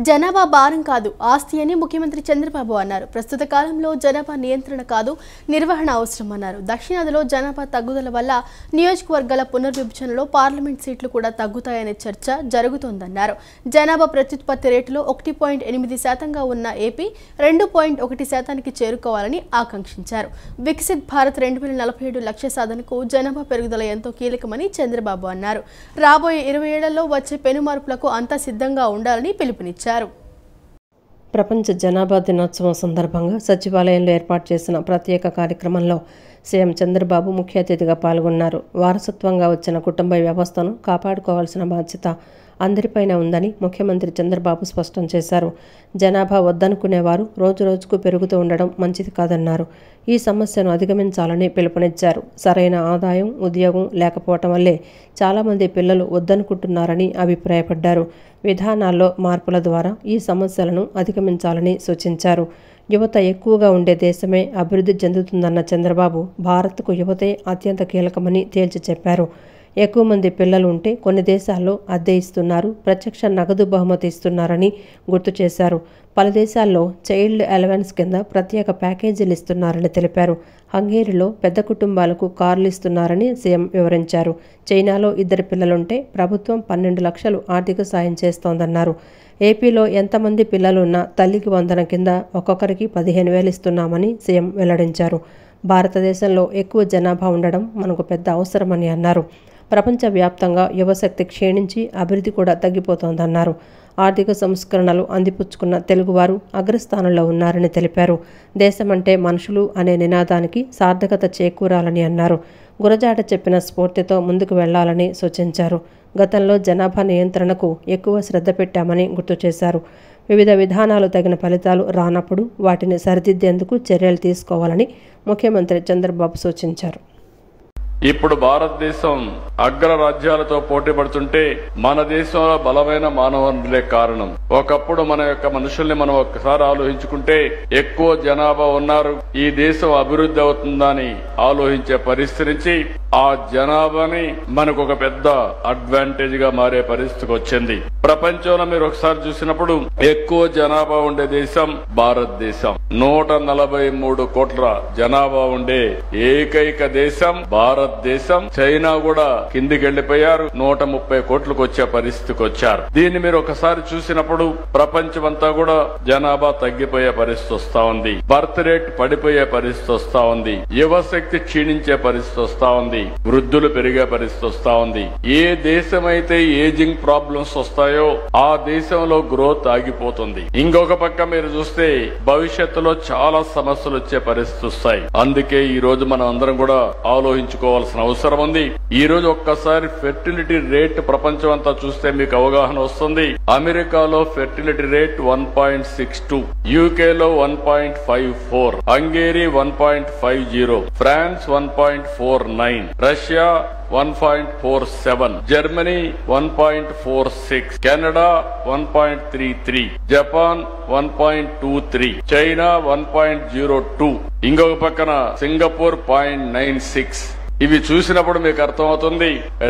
జనాభా భారం కాదు, ఆస్తి అని ముఖ్యమంత్రి చంద్రబాబు అన్నారు. ప్రస్తుత కాలంలో జనాభా నియంత్రణ కాదు, నిర్వహణ అవసరం అన్నారు. దక్షిణాదిలో జనాభా తగ్గుదల వల్ల నియోజకవర్గాల పునర్విభజనలో పార్లమెంట్ సీట్లు కూడా తగ్గుతాయనే చర్చ జరుగుతోందన్నారు. జనాభా ప్రత్యుత్పత్తి రేటులో 1.8% ఉన్న ఏపీ 2.1% చేరుకోవాలని ఆకాంక్షించారు. వికసిత్ భారత్ 2047 లక్ష్య సాధనకు జనాభా పెరుగుదల ఎంతో కీలకమని చంద్రబాబు అన్నారు. రాబోయే 20 ఏళ్లలో వచ్చే పెనుమార్పులకు అంతా సిద్ధంగా ఉండాలని పిలుపునిచ్చారు. ప్రపంచ జనాభా దినోత్సవం సందర్భంగా సచివాలయంలో ఏర్పాటు చేసిన ప్రత్యేక కార్యక్రమంలో సీఎం చంద్రబాబు ముఖ్య అతిథిగా పాల్గొన్నారు. వారసత్వంగా వచ్చిన కుటుంబ వ్యవస్థను కాపాడుకోవాల్సిన బాధ్యత అందరిపైన ఉందని ముఖ్యమంత్రి చంద్రబాబు స్పష్టం చేశారు. జనాభా వద్దనుకునేవారు రోజురోజుకు పెరుగుతూ ఉండడం మంచిది కాదన్నారు. ఈ సమస్యను అధిగమించాలని పిలుపునిచ్చారు. సరైన ఆదాయం, ఉద్యోగం లేకపోవటం వల్లే చాలామంది పిల్లలు వద్దనుకుంటున్నారని అభిప్రాయపడ్డారు. విధానాల్లో మార్పుల ద్వారా ఈ సమస్యలను అధిగమించాలని సూచించారు. యువత ఎక్కువగా ఉండే దేశమే అభివృద్ధి చెందుతుందన్న చంద్రబాబు భారత్కు యువతే అత్యంత కీలకమని తేల్చి చెప్పారు. ఎక్కువ మంది పిల్లలు ఉంటే కొన్ని దేశాల్లో అద్దె ఇస్తున్నారు, ప్రత్యక్ష నగదు బహుమతి ఇస్తున్నారని గుర్తు చేశారు. పలు దేశాల్లో చైల్డ్ అలవెన్స్ కింద ప్రత్యేక ప్యాకేజీలు ఇస్తున్నారని తెలిపారు. హంగేరీలో పెద్ద కుటుంబాలకు కార్లు ఇస్తున్నారని సీఎం వివరించారు. చైనాలో 2 పిల్లలుంటే ప్రభుత్వం 12 లక్షలు ఆర్థిక సాయం చేస్తోందన్నారు. ఏపీలో ఎంతమంది పిల్లలున్నా తల్లికి వందనం కింద ఒక్కొక్కరికి 15,000 ఇస్తున్నామని సీఎం వెల్లడించారు. భారతదేశంలో ఎక్కువ జనాభా ఉండడం మనకు పెద్ద అవసరమని అన్నారు. ప్రపంచవ్యాప్తంగా యువశక్తి క్షీణించి అభివృద్ధి కూడా తగ్గిపోతోందన్నారు. ఆర్థిక సంస్కరణలు అందిపుచ్చుకున్న తెలుగువారు అగ్రస్థానంలో ఉన్నారని తెలిపారు. దేశమంటే మనుషులు అనే నినాదానికి సార్థకత చేకూరాలని అన్నారు. గురజాడ చెప్పిన స్ఫూర్తితో ముందుకు వెళ్లాలని సూచించారు. గతంలో జనాభా నియంత్రణకు ఎక్కువ శ్రద్ధ పెట్టామని గుర్తు చేశారు. వివిధ విధానాలు తగిన ఫలితాలు రానప్పుడు వాటిని సరిదిద్దేందుకు చర్యలు తీసుకోవాలని ముఖ్యమంత్రి చంద్రబాబు సూచించారు. ఇప్పుడు భారతదేశం అగ్ర రాజ్యాలతో పోటీ పడుతుంటే మన దేశంలో బలమైన మానవ వనరులే కారణం. ఒకప్పుడు మన యొక్క మనుషుల్ని మనం ఒక్కసారి ఆలోచించుకుంటే ఎక్కువ జనాభా ఉన్నారు, ఈ దేశం అభివృద్ధి అవుతుందని ఆలోచించే పరిస్థితి నుంచి ఆ జనాభాని మనకు ఒక పెద్ద అడ్వాంటేజ్ గా మారే పరిస్థితికి వచ్చింది. ప్రపంచంలో మీరు ఒకసారి చూసినప్పుడు ఎక్కువ జనాభా ఉండే దేశం భారతదేశం. 143 కోట్ల జనాభా ఉండే ఏకైక దేశం భారతదేశం. చైనా కూడా కిందికి వెళ్లిపోయారు, 130 కోట్లకు వచ్చే పరిస్థితికి వచ్చారు. దీన్ని మీరు ఒకసారి చూసినప్పుడు ప్రపంచమంతా కూడా జనాభా తగ్గిపోయే పరిస్థితి వస్తా ఉంది, బర్త్ రేట్ పడిపోయే పరిస్థితి వస్తా ఉంది, యువశక్తి క్షీణించే పరిస్థితి వస్తా ఉంది, వృద్ధులు పెరిగే పరిస్థితి వస్తా ఉంది. ఏ దేశమైతే ఏజింగ్ ప్రాబ్లమ్స్ వస్తాయో ఆ దేశంలో గ్రోత్ ఆగిపోతుంది. ఇంకొక పక్క మీరు చూస్తే భవిష్యత్తులో చాలా సమస్యలు వచ్చే పరిస్థితి వస్తాయి. అందుకే ఈ రోజు మనం అందరం కూడా ఆలోచించుకోవాల్సిన అవసరం ఉంది. ఈ రోజు ఒక్కసారి ఫెర్టిలిటీ రేట్ ప్రపంచం అంతా చూస్తే మీకు అవగాహన వస్తుంది. అమెరికాలో ఫెర్టిలిటీ రేట్ 1.62, యూకేలో 1.54, Hungary 1.50, France 1.49, Russia 1.47, Germany 1.46, Canada 1.33, Japan 1.23, China 1.02, ఇంకొక పక్కన సింగపూర్ 0.96. ఇవి చూసినప్పుడు మీకు అర్థమవుతుంది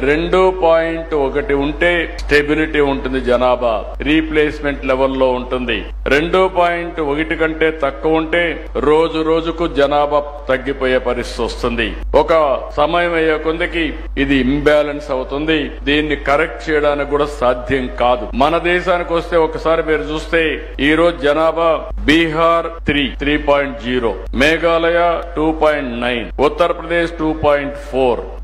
2.1 ఉంటే స్టెబిలిటీ ఉంటుంది, జనాభా రీప్లేస్మెంట్ లెవెల్లో ఉంటుంది. 2.1 కంటే తక్కువ ఉంటే రోజు రోజుకు జనాభా తగ్గిపోయే పరిస్థితి వస్తుంది. ఒక సమయం అయ్యే కొందికి ఇది ఇంబ్యాలెన్స్ అవుతుంది. దీన్ని కరెక్ట్ చేయడానికి కూడా సాధ్యం కాదు. మన దేశానికి వస్తే ఒకసారి మీరు చూస్తే ఈ రోజు జనాభా బీహార్ 3.0, మేఘాలయ 2.9, ఉత్తరప్రదేశ్ 2.4,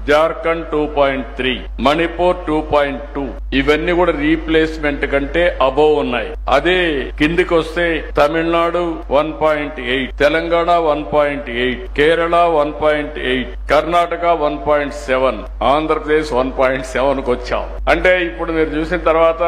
జార్ఖండ్ 2.3, మణిపూర్ 2.2. ఇవన్నీ కూడా రీప్లేస్మెంట్ కంటే అబోవ్ ఉన్నాయి. అదే కిందికి వస్తే తమిళనాడు 1.8, తెలంగాణ 1.8, కేరళ 1.8, కర్ణాటక 1.7, ఆంధ్రప్రదేశ్ 1.7 కు వచ్చాం. అంటే ఇప్పుడు మీరు చూసిన తర్వాత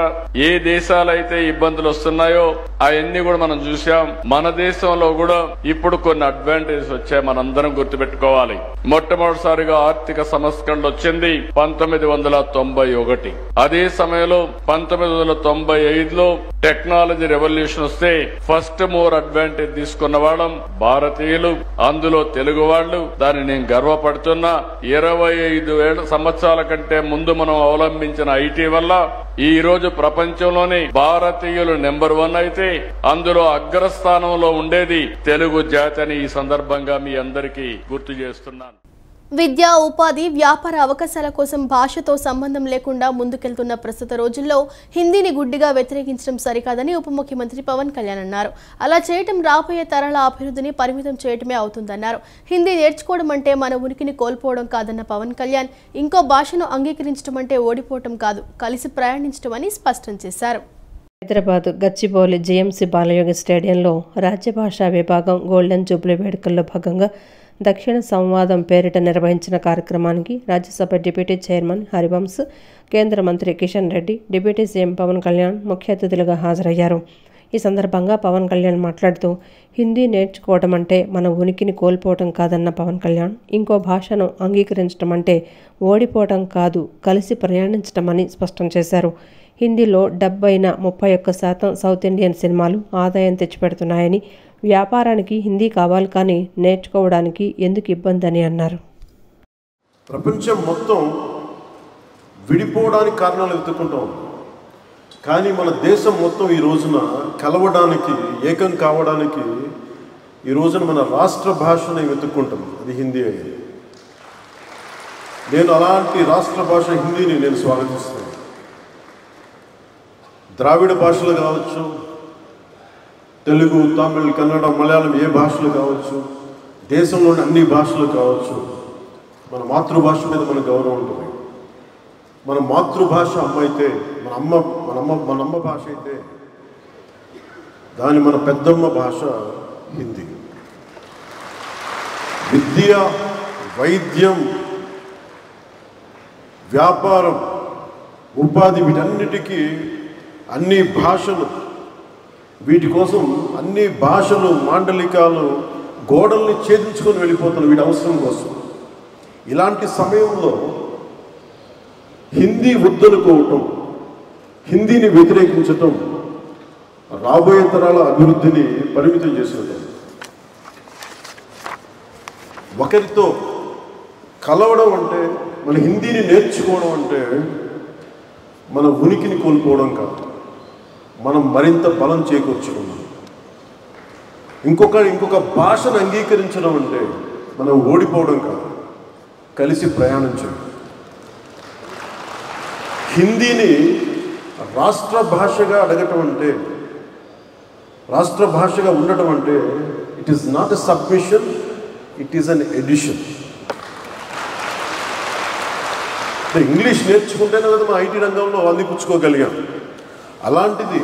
ఏ దేశాలైతే ఇబ్బందులు వస్తున్నాయో అవన్నీ కూడా మనం చూసాం. మన దేశంలో కూడా ఇప్పుడు కొన్ని అడ్వాంటేజెస్ వచ్చాయి, మనందరం గుర్తుపెట్టుకోవాలి. మొట్టమొదటిసారిగా ఆర్థిక సమస్య సంస్కరణలు వచ్చింది 1991. అదే సమయంలో 1995లో టెక్నాలజీ రెవల్యూషన్ వస్తే ఫస్ట్ మూవర్ అడ్వాంటేజ్ తీసుకున్న వాళ్ళం భారతీయులు, అందులో తెలుగు వాళ్ళు. దాన్ని నేను గర్వపడుతున్నా. 25 సంవత్సరాల కంటే ముందు మనం అవలంబించిన ఐటీ వల్ల ఈ రోజు ప్రపంచంలోనే భారతీయులు నెంబర్ 1 అయితే అందులో అగ్రస్థానంలో ఉండేది తెలుగు జాతి అని ఈ సందర్భంగా మీ అందరికీ గుర్తు చేస్తున్నాను. విద్య, ఉపాధి, వ్యాపార అవకాశాల కోసం భాషతో సంబంధం లేకుండా ముందుకెళ్తున్న ప్రస్తుత రోజుల్లో హిందీని గుడ్డిగా వ్యతిరేకించడం సరికాదని ఉప ముఖ్యమంత్రి పవన్ కళ్యాణ్ అన్నారు. అలా చేయటం రాబోయే తరాల అభివృద్ధిని పరిమితం చేయటమే అవుతుందన్నారు. హిందీ నేర్చుకోవడం అంటే మన ఉనికిని కోల్పోవడం కాదన్న పవన్ కళ్యాణ్ ఇంకో భాషను అంగీకరించడం అంటే ఓడిపోవటం కాదు, కలిసి ప్రయాణించడం అని స్పష్టం చేశారు. హైదరాబాద్ గచ్చిబౌలి జీఎంసీ బాలయోగి స్టేడియంలో రాజ్య భాషా విభాగం గోల్డెన్ జూబ్లీ వేడుకల్లో భాగంగా దక్షిణ సంవాదం పేరిట నిర్వహించిన కార్యక్రమానికి రాజ్యసభ డిప్యూటీ చైర్మన్ హరివంశ్, కేంద్ర మంత్రి కిషన్ రెడ్డి, డిప్యూటీ సీఎం పవన్ కళ్యాణ్ ముఖ్య అతిథులుగా హాజరయ్యారు. ఈ సందర్భంగా పవన్ కళ్యాణ్ మాట్లాడుతూ హిందీ నేర్చుకోవడం అంటే మన ఉనికిని కోల్పోవడం కాదన్న పవన్ కళ్యాణ్ ఇంకో భాషను అంగీకరించడం అంటే ఓడిపోవడం కాదు, కలిసి ప్రయాణించడం అని స్పష్టం చేశారు. హిందీలో డబ్ అయిన 31% సౌత్ ఇండియన్ సినిమాలు ఆదాయం తెచ్చిపెడుతున్నాయని, వ్యాపారానికి హిందీ కావాలి కానీ నేర్చుకోవడానికి ఎందుకు ఇబ్బంది అని అన్నారు. ప్రపంచం మొత్తం విడిపోవడానికి కారణాలు వెతుక్కుంటాం, కానీ మన దేశం మొత్తం ఈ రోజున కలవడానికి, ఏకం కావడానికి ఈ రోజున మన రాష్ట్ర భాషని వెతుక్కుంటాం. అది హిందీ అయ్యింది. నేను అలాంటి రాష్ట్ర భాష హిందీని నేను స్వాగతిస్తాను. ద్రావిడ భాషలు కావచ్చు, తెలుగు, తమిళ్, కన్నడ, మలయాళం ఏ భాషలు కావచ్చు, దేశంలోని అన్ని భాషలు కావచ్చు, మన మాతృభాష మీద మన గౌరవం ఉంటుంది. మన మాతృభాష అమ్మ అయితే, మన అమ్మ భాష అయితే దాని మన పెద్దమ్మ భాష హిందీ. విద్య, వైద్యం, వ్యాపారం, ఉపాధి, వీటన్నిటికీ అన్ని భాషలు, వీటి కోసం అన్ని భాషలు, మాండలికాలు, గోడల్ని ఛేదించుకొని వెళ్ళిపోతున్నారు వీటి అవసరం కోసం. ఇలాంటి సమయంలో హిందీ వద్దనుకోవటం, హిందీని వ్యతిరేకించటం రాబోయే తరాల అభివృద్ధిని పరిమితం చేసినట్టు. ఒకరితో కలవడం అంటే, మన హిందీని నేర్చుకోవడం అంటే మన ఉనికిని కోల్పోవడం కాదు, మనం మరింత బలం చేకూర్చుకున్నాం. ఇంకొక భాషను అంగీకరించడం అంటే మనం ఓడిపోవడం కాదు, కలిసి ప్రయాణించడం. హిందీని రాష్ట్ర భాషగా అడగటం అంటే, రాష్ట్ర భాషగా ఉండటం అంటే it is not a submission, it is an edition. English నేర్చుకుంటేనే కదా మన ఐటీ రంగంలో అందిపుచ్చుకోగలిగాం. అలాంటిది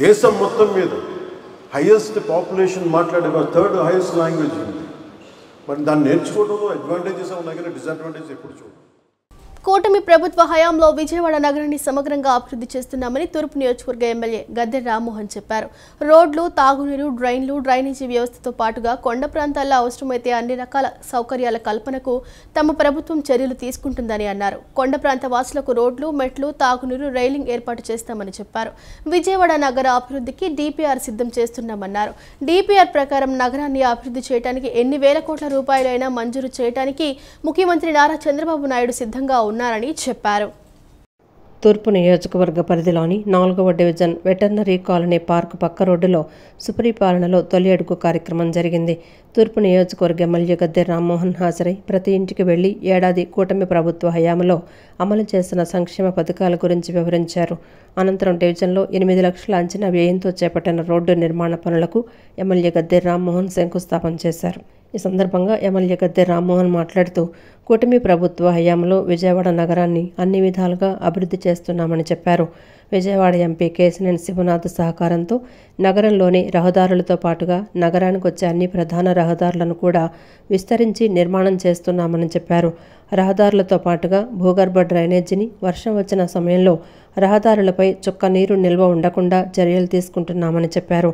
దేశం మొత్తం మీద హైయెస్ట్ పాపులేషన్ మాట్లాడే 3rd హైయెస్ట్ లాంగ్వేజ్ హిందీ. మరి దాన్ని నేర్చుకోవడంలో అడ్వాంటేజెస్ ఉన్నాయి కానీ డిసడ్వాంటేజెస్ ఎప్పుడు చూడండి. కూటమి ప్రభుత్వ హయాంలో విజయవాడ నగరాన్ని సమగ్రంగా అభివృద్ధి చేస్తున్నామని తూర్పు నియోజకవర్గ ఎమ్మెల్యే గద్దె రామ్మోహన్ చెప్పారు. రోడ్లు, తాగునీరు, డ్రైన్లు, డ్రైనేజీ వ్యవస్థతో పాటుగా కొండ ప్రాంతాల్లో అవసరమైతే అన్ని రకాల సౌకర్యాల కల్పనకు తమ ప్రభుత్వం చర్యలు తీసుకుంటుందని అన్నారు. కొండ ప్రాంత వాసులకు రోడ్లు, మెట్లు, తాగునీరు, రైలింగ్ ఏర్పాటు చేస్తామని చెప్పారు. విజయవాడ నగర అభివృద్ధికి డిపిఆర్ సిద్ధం చేస్తున్నామన్నారు. డిపిఆర్ ప్రకారం నగరాన్ని అభివృద్ధి చేయడానికి ఎన్ని వేల కోట్ల రూపాయలైనా మంజూరు చేయడానికి ముఖ్యమంత్రి నారా చంద్రబాబు నాయుడు సిద్ధంగా ఉన్నారని చెప్పారు. తూర్పు నియోజకవర్గ పరిధిలోని 4వ డివిజన్ వెటర్నరీ కాలనీ పార్కు పక్క రోడ్డులో సుపరిపాలనలో తొలి అడుగు కార్యక్రమం జరిగింది. తూర్పు నియోజకవర్గ ఎమ్మెల్యే గద్దె రామ్మోహన్ హాజరై ప్రతి ఇంటికి వెళ్లి ఏడాది కూటమి ప్రభుత్వ హయాంలో అమలు చేసిన సంక్షేమ పథకాల గురించి వివరించారు. అనంతరం డివిజన్లో 8 లక్షల అంచనా వ్యయంతో చేపట్టిన రోడ్డు నిర్మాణ పనులకు ఎమ్మెల్యే గద్దె రామ్మోహన్ శంకుస్థాపన చేశారు. ఈ సందర్భంగా ఎమ్మెల్యే గద్దె రామ్మోహన్ మాట్లాడుతూ కూటమి ప్రభుత్వ హయాంలో విజయవాడ నగరాన్ని అన్ని విధాలుగా అభివృద్ధి చేస్తున్నామని చెప్పారు. విజయవాడ ఎంపీ కేశినేని శివనాథ్ సహకారంతో నగరంలోని రహదారులతో పాటుగా నగరానికి వచ్చే అన్ని ప్రధాన రహదారులను కూడా విస్తరించి నిర్మాణం చేస్తున్నామని చెప్పారు. రహదారులతో పాటుగా భూగర్భ డ్రైనేజీని వర్షం వచ్చిన సమయంలో రహదారులపై చుక్క నీరు నిల్వ ఉండకుండా చర్యలు తీసుకుంటున్నామని చెప్పారు.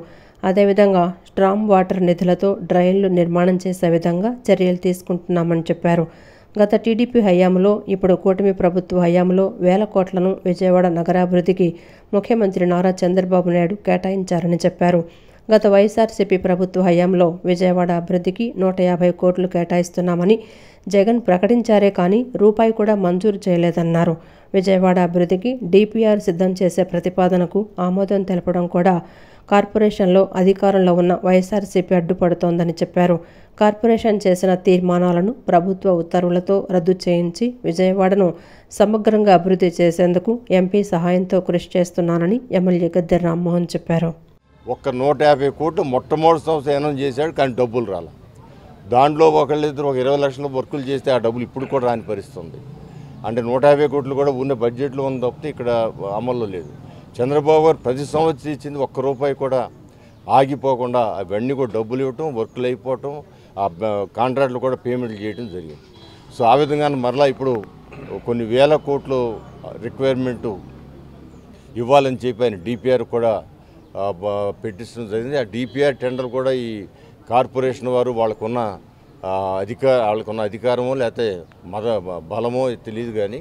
అదేవిధంగా స్ట్రామ్ వాటర్ నిధులతో డ్రైన్లు నిర్మాణం చేసే విధంగా చర్యలు తీసుకుంటున్నామని చెప్పారు. గత టీడీపీ హయాంలో ఇప్పుడు కూటమి ప్రభుత్వ హయాంలో వేల కోట్లను విజయవాడ నగరాభివృద్ధికి ముఖ్యమంత్రి నారా చంద్రబాబు నాయుడు కేటాయించారని చెప్పారు. గత వైఎస్ఆర్సీపీ ప్రభుత్వ హయాంలో విజయవాడ అభివృద్ధికి 150 కోట్లు కేటాయిస్తున్నామని జగన్ ప్రకటించారే కానీ రూపాయి కూడా మంజూరు చేయలేదన్నారు. విజయవాడ అభివృద్ధికి డిపిఆర్ సిద్ధం చేసే ప్రతిపాదనకు ఆమోదం తెలపడం కూడా కార్పొరేషన్లో అధికారంలో ఉన్న వైఎస్ఆర్సీపీ అడ్డుపడుతోందని చెప్పారు. కార్పొరేషన్ చేసిన తీర్మానాలను ప్రభుత్వ ఉత్తర్వులతో రద్దు చేయించి విజయవాడను సమగ్రంగా అభివృద్ధి చేసేందుకు ఎంపీ సహాయంతో కృషి చేస్తున్నానని ఎమ్మెల్యే గద్దె రామ్మోహన్ చెప్పారు. ఒక్క 150 కోట్లు మొట్టమొదటి సంవత్సరం అనౌన్స్ చేశాడు, కానీ డబ్బులు రాల. దాంట్లో ఒకళ్ళిద్దరు ఒక 20 లక్షల వర్కులు చేస్తే ఆ డబ్బులు ఇప్పుడు కూడా రాని పరిస్థితుంది. అంటే 150 కోట్లు కూడా ఉన్న బడ్జెట్లో ఉంది తప్పితే ఇక్కడ అమల్లో లేదు. చంద్రబాబు గారు ప్రతి సంవత్సరం ఇచ్చింది ఒక్క రూపాయి కూడా ఆగిపోకుండా అవన్నీ కూడా డబ్బులు ఇవ్వటం, వర్కులు అయిపోవటం, ఆ కాంట్రాక్ట్లు కూడా పేమెంట్లు చేయడం జరిగింది. సో ఆ విధంగా మరలా ఇప్పుడు కొన్ని వేల కోట్లు రిక్వైర్మెంటు ఇవ్వాలని చెప్పి ఆయన డిపిఆర్ కూడా పెట్టించడం జరిగింది. ఆ డిపిఆర్ టెండర్ కూడా ఈ కార్పొరేషన్ వారు వాళ్ళకున్న అధికారమో లేకపోతే బలమో తెలియదు కానీ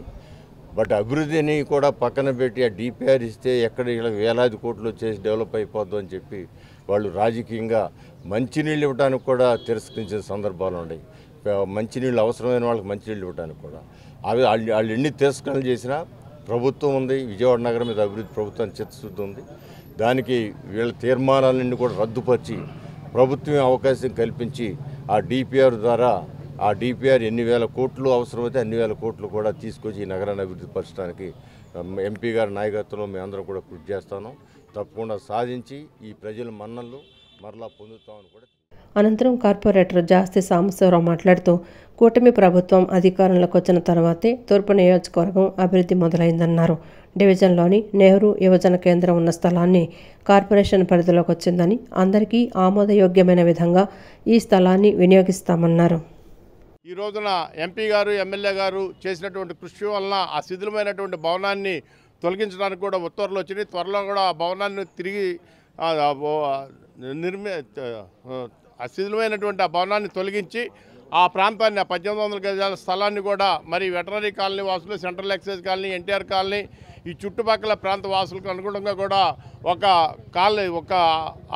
బట్ అభివృద్ధిని కూడా పక్కన పెట్టి ఆ డిపిఆర్ ఇస్తే ఎక్కడ ఇలా వేలాది కోట్లు వచ్చేసి డెవలప్ అయిపోద్దు అని చెప్పి వాళ్ళు రాజకీయంగా మంచినీళ్ళు ఇవ్వడానికి కూడా తిరస్కరించిన సందర్భాలు ఉన్నాయి. మంచినీళ్ళు అవసరమైన వాళ్ళకి మంచినీళ్ళు ఇవ్వడానికి కూడా అవి వాళ్ళు ఎన్ని తిరస్కరణలు చేసినా ప్రభుత్వం ఉంది, విజయవాడ నగరం మీద అభివృద్ధి ప్రభుత్వానికి చిత్తశుద్ధి ఉంది. దానికి వీళ్ళ తీర్మానాలన్నీ కూడా రద్దుపరిచి ప్రభుత్వమే అవకాశం కల్పించి ఆ డిపిఆర్ ద్వారా ఆ డిపిఆర్ ఎన్ని వేల కోట్లు అవసరమైతే అన్ని వేల కోట్లు కూడా తీసుకొచ్చి ఈ నగరాన్ని అభివృద్ధి పరచడానికి ఎంపీ గారి నాయకత్వంలో మేమందరం కూడా కృషి చేస్తాను. తప్పకుండా సాధించి ఈ ప్రజల మన్ననలు మరలా పొందుతామని కూడా. అనంతరం కార్పొరేటర్ జాస్తి సాంబశివరావు మాట్లాడుతూ కూటమి ప్రభుత్వం అధికారంలోకి వచ్చిన తర్వాతే తూర్పు నియోజకవర్గం అభివృద్ధి మొదలైందన్నారు. డివిజన్లోని నెహ్రూ యువజన కేంద్రం ఉన్న స్థలాన్ని కార్పొరేషన్ పరిధిలోకి వచ్చిందని, అందరికీ ఆమోదయోగ్యమైన విధంగా ఈ స్థలాన్ని వినియోగిస్తామన్నారు. ఈ రోజున ఎంపీ గారు, ఎమ్మెల్యే గారు చేసినటువంటి కృషి వలన ఆ శిథిలమైనటువంటి భవనాన్ని తొలగించడానికి కూడా ఉత్తర్వులు వచ్చినాయి. త్వరలో కూడా ఆ భవనాన్ని తిరిగి శిథిలమైనటువంటి ఆ భవనాన్ని తొలగించి ఆ ప్రాంతాన్ని 1800 గజాల స్థలాన్ని కూడా మరి వెటనరీ కాలనీ వాసులు, central excise colony, NTR colony ఈ చుట్టుపక్కల ప్రాంత వాసులకు అనుగుణంగా కూడా ఒక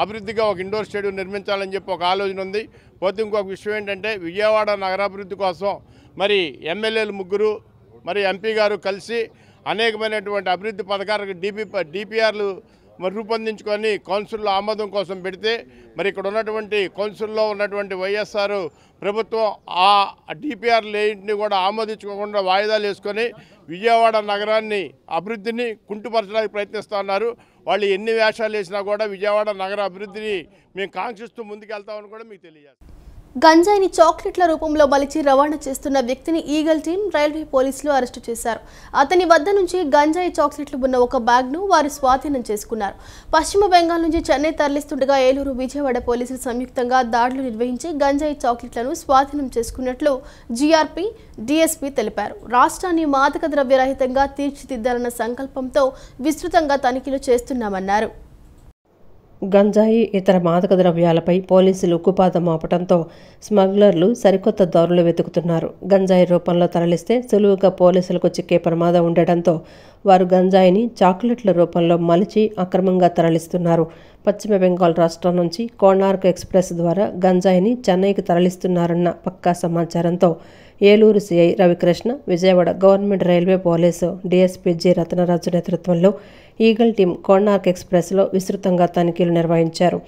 అభివృద్ధిగా ఒక ఇండోర్ స్టేడియం నిర్మించాలని చెప్పి ఒక ఆలోచన ఉంది. పోతే ఇంకొక విషయం ఏంటంటే విజయవాడ నగరాభివృద్ధి కోసం మరి ఎమ్మెల్యేలు 3 మరి ఎంపీ గారు కలిసి అనేకమైనటువంటి అభివృద్ధి పథకాలకు డిపిఆర్లు రూపొందించుకొని కౌన్సిల్లో ఆమోదం కోసం పెడితే మరి ఇక్కడ ఉన్నటువంటి కౌన్సిల్లో ఉన్నటువంటి వైఎస్ఆర్ ప్రభుత్వం ఆ డిపిఆర్లన్నింటినీ కూడా ఆమోదించుకోకుండా వాయిదాలు వేసుకొని విజయవాడ నగరాన్ని అభివృద్ధిని కుంటుపరచడానికి ప్రయత్నిస్తూ ఉన్నారు. వాళ్ళు ఎన్ని వేషాలు వేసినా కూడా విజయవాడ నగర అభివృద్ధిని మేము కాంక్షిస్తూ ముందుకెళ్తామని కూడా మీకు తెలియజేస్తాం. గంజాయిని చాక్లెట్ల రూపంలో మలిచి రవాణా చేస్తున్న వ్యక్తిని ఈగల్ టీం, రైల్వే పోలీసులు అరెస్టు చేశారు. అతని వద్ద నుంచి గంజాయి చాక్లెట్లు ఉన్న ఒక బ్యాగ్ను వారు స్వాధీనం చేసుకున్నారు. పశ్చిమ బెంగాల్ నుంచి చెన్నై తరలిస్తుండగా ఏలూరు, విజయవాడ పోలీసులు సంయుక్తంగా దాడులు నిర్వహించి గంజాయి చాక్లెట్లను స్వాధీనం చేసుకున్నట్లు జీఆర్పీ, డీఎస్పీ తెలిపారు. రాష్ట్రాన్ని మాదక ద్రవ్య రహితంగా తీర్చిదిద్దాలన్న సంకల్పంతో విస్తృతంగా తనిఖీలు చేస్తున్నామన్నారు. గంజాయి, ఇతర మాదక ద్రవ్యాలపై పోలీసులు ఉక్కుపాదం మోపడంతో స్మగ్లర్లు సరికొత్త దారులు వెతుకుతున్నారు. గంజాయి రూపంలో తరలిస్తే సులువుగా పోలీసులకు చిక్కే ప్రమాదం ఉండటంతో వారు గంజాయిని చాక్లెట్ల రూపంలో మలిచి అక్రమంగా తరలిస్తున్నారు. పశ్చిమ బెంగాల్ రాష్ట్రం నుంచి కోణార్క్ ఎక్స్ప్రెస్ ద్వారా గంజాయిని చెన్నైకి తరలిస్తున్నారన్న పక్కా సమాచారంతో Eluru CI Ravikrishna, Vijayawada government railway police DSP G Ratnaraju నేతృత్వంలో ఈగల్ టీం కోణార్క్ ఎక్స్ప్రెస్లో విస్తృతంగా తనిఖీలు నిర్వహించారు.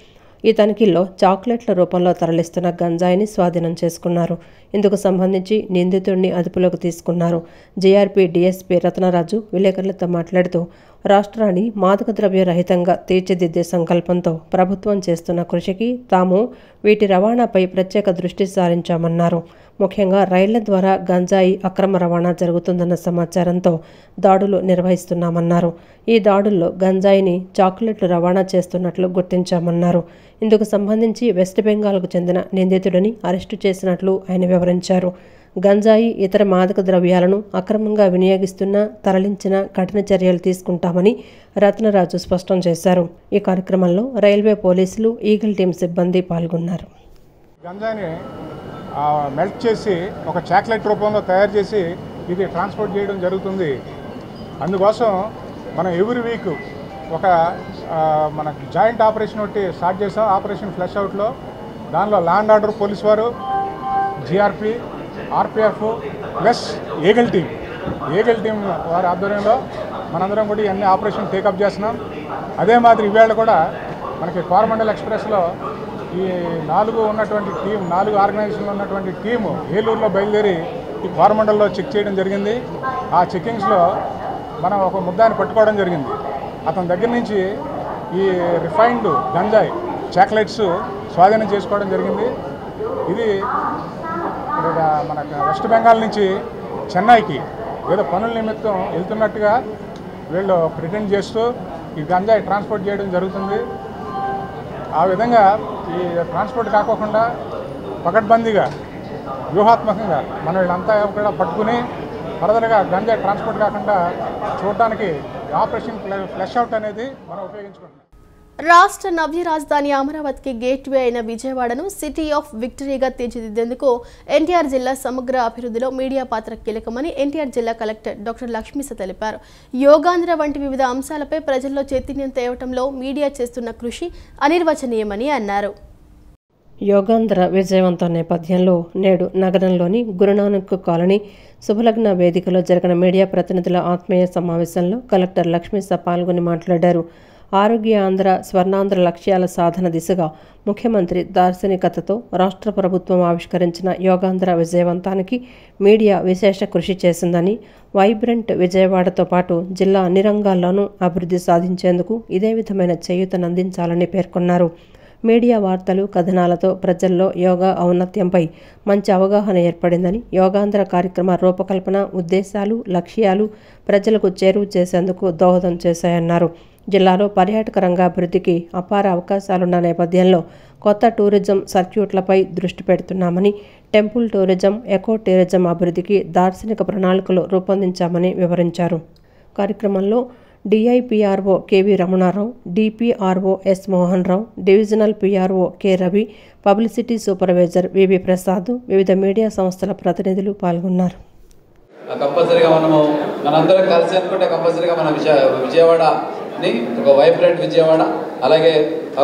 ఈ తనిఖీల్లో చాక్లెట్ల రూపంలో తరలిస్తున్న గంజాయిని స్వాధీనం చేసుకున్నారు. ఇందుకు సంబంధించి నిందితుడిని అదుపులోకి తీసుకున్నారు. జీఆర్పీ డీఎస్పీ రత్నరాజు విలేకరులతో మాట్లాడుతూ రాష్ట్రాన్ని మాదక ద్రవ్య రహితంగా తీర్చిదిద్దే సంకల్పంతో ప్రభుత్వం చేస్తున్న కృషికి తాము వీటి రవాణాపై ప్రత్యేక దృష్టి సారించామన్నారు. ముఖ్యంగా రైళ్ల ద్వారా గంజాయి అక్రమ రవాణా జరుగుతుందన్న సమాచారంతో దాడులు నిర్వహిస్తున్నామన్నారు. ఈ దాడుల్లో గంజాయిని చాక్లెట్లు రవాణా చేస్తున్నట్లు గుర్తించామన్నారు. ఇందుకు సంబంధించి వెస్ట్ బెంగాల్కు చెందిన నిందితుడిని అరెస్టు చేసినట్లు ఆయన వివరించారు. గంజాయి, ఇతర మాదక ద్రవ్యాలను అక్రమంగా వినియోగిస్తున్న, తరలించిన కఠిన చర్యలు తీసుకుంటామని రత్నరాజు స్పష్టం చేశారు. ఈ కార్యక్రమంలో రైల్వే పోలీసులు, ఈగల్ టీం సిబ్బంది పాల్గొన్నారు. గంజాయిని మెల్ట్ చేసి ఒక చాక్లెట్ రూపంలో తయారు చేసి ఇది ట్రాన్స్పోర్ట్ చేయడం జరుగుతుంది. అందుకోసం మనం ఎవ్రీ వీక్ ఒక మన జాయింట్ ఆపరేషన్ ఒకటి స్టార్ట్ చేసాం, ఆపరేషన్ ఫ్లష్ అవుట్లో. దానిలో ల్యాండ్ ఆర్డర్ పోలీస్ వారు, GRP, RPF plus Eagle team వారి ఆధ్వర్యంలో మనందరం కూడా ఇవన్నీ ఆపరేషన్ టేకప్ చేస్తున్నాం. అదే మాదిరి ఈవేళ కూడా మనకి కోరమండల్ ఎక్స్ప్రెస్లో ఈ 4 ఆర్గనైజేషన్లో ఉన్నటువంటి టీము ఏలూరులో బయలుదేరి ఈ కోరమండల్లో చెక్ చేయడం జరిగింది. ఆ చెక్కింగ్స్లో మనం ఒక ముద్దాయిని పట్టుకోవడం జరిగింది. అతని దగ్గర నుంచి ఈ రిఫైన్డ్ గంజాయి చాక్లెట్స్ స్వాధీనం చేసుకోవడం జరిగింది. ఇది మన వెస్ట్ బెంగాల్ నుంచి చెన్నైకి ఏదో పనుల నిమిత్తం వెళ్తున్నట్టుగా వీళ్ళు ప్రిటెండ్ చేస్తూ ఈ గంజాయి ట్రాన్స్పోర్ట్ చేయడం జరుగుతుంది. ఆ విధంగా ఈ ట్రాన్స్పోర్ట్ కాకోకుండా పకడ్బందీగా వ్యూహాత్మకంగా మనం వీళ్ళంతా కూడా పట్టుకుని ఫర్దర్గా గంజాయి ట్రాన్స్పోర్ట్ కాకుండా చూడడానికి ఆపరేషన్ ఫ్లష్ అవుట్ అనేది మనం ఉపయోగించుకుంటున్నాం. రాష్ట్ర నవ్య రాజధాని అమరావతికి గేట్వే అయిన విజయవాడను సిటీ ఆఫ్ విక్టరీగా తీర్చిదిద్దేందుకు ఎన్టీఆర్ జిల్లా సమగ్ర అభివృద్ధిలో మీడియా పాత్ర కీలకమని ఎన్టీఆర్ జిల్లా కలెక్టర్ డాక్టర్ లక్ష్మీస తెలిపారు. యోగాంధ్ర వంటి వివిధ అంశాలపై ప్రజల్లో చైతన్యం తేవటంలో మీడియా చేస్తున్న కృషి అనిర్వచనీయమని అన్నారు. యోగాంధ్ర విజయవంతం నేపథ్యంలో నేడు నగరంలోని గురునానక్ కాలనీ శుభలగ్న వేదికలో జరిగిన మీడియా ప్రతినిధుల ఆత్మీయ సమావేశంలో కలెక్టర్ లక్ష్మీస పాల్గొని మాట్లాడారు. ఆరోగ్య ఆంధ్ర, స్వర్ణాంధ్ర లక్ష్యాల సాధన దిశగా ముఖ్యమంత్రి దార్శనికతతో రాష్ట్ర ప్రభుత్వం ఆవిష్కరించిన యోగాంధ్ర విజయవంతానికి మీడియా విశేష కృషి చేసిందని, వైబ్రెంట్ విజయవాడతో పాటు జిల్లా అన్ని రంగాల్లోనూ అభివృద్ధి సాధించేందుకు ఇదే విధమైన చేయూతనందించాలని పేర్కొన్నారు. మీడియా వార్తలు, కథనాలతో ప్రజల్లో యోగా ఔన్నత్యంపై మంచి అవగాహన ఏర్పడిందని, యోగాంధ్ర కార్యక్రమ రూపకల్పన, ఉద్దేశాలు, లక్ష్యాలు ప్రజలకు చేరువ చేసేందుకు దోహదం చేశాయన్నారు. జిల్లాలో పర్యాటక రంగాభివృద్ధికి అపార అవకాశాలున్న నేపథ్యంలో కొత్త టూరిజం సర్క్యూట్లపై దృష్టి పెడుతున్నామని, టెంపుల్ టూరిజం, ఎకో టూరిజం అభివృద్ధికి దార్శనిక ప్రణాళికలు రూపొందించామని వివరించారు. కార్యక్రమంలో DIPRO KV Ramanarao, DPRO S Mohan Rao, divisional PRO K Ravi, publicity supervisor VV Prasad, వివిధ మీడియా సంస్థల ప్రతినిధులు పాల్గొన్నారు. కంపల్సరీగా మనందరం కలిసి అనుకుంటే కంపల్సరీగా మన విజయవాడని ఒక వైబ్రెంట్ విజయవాడ, అలాగే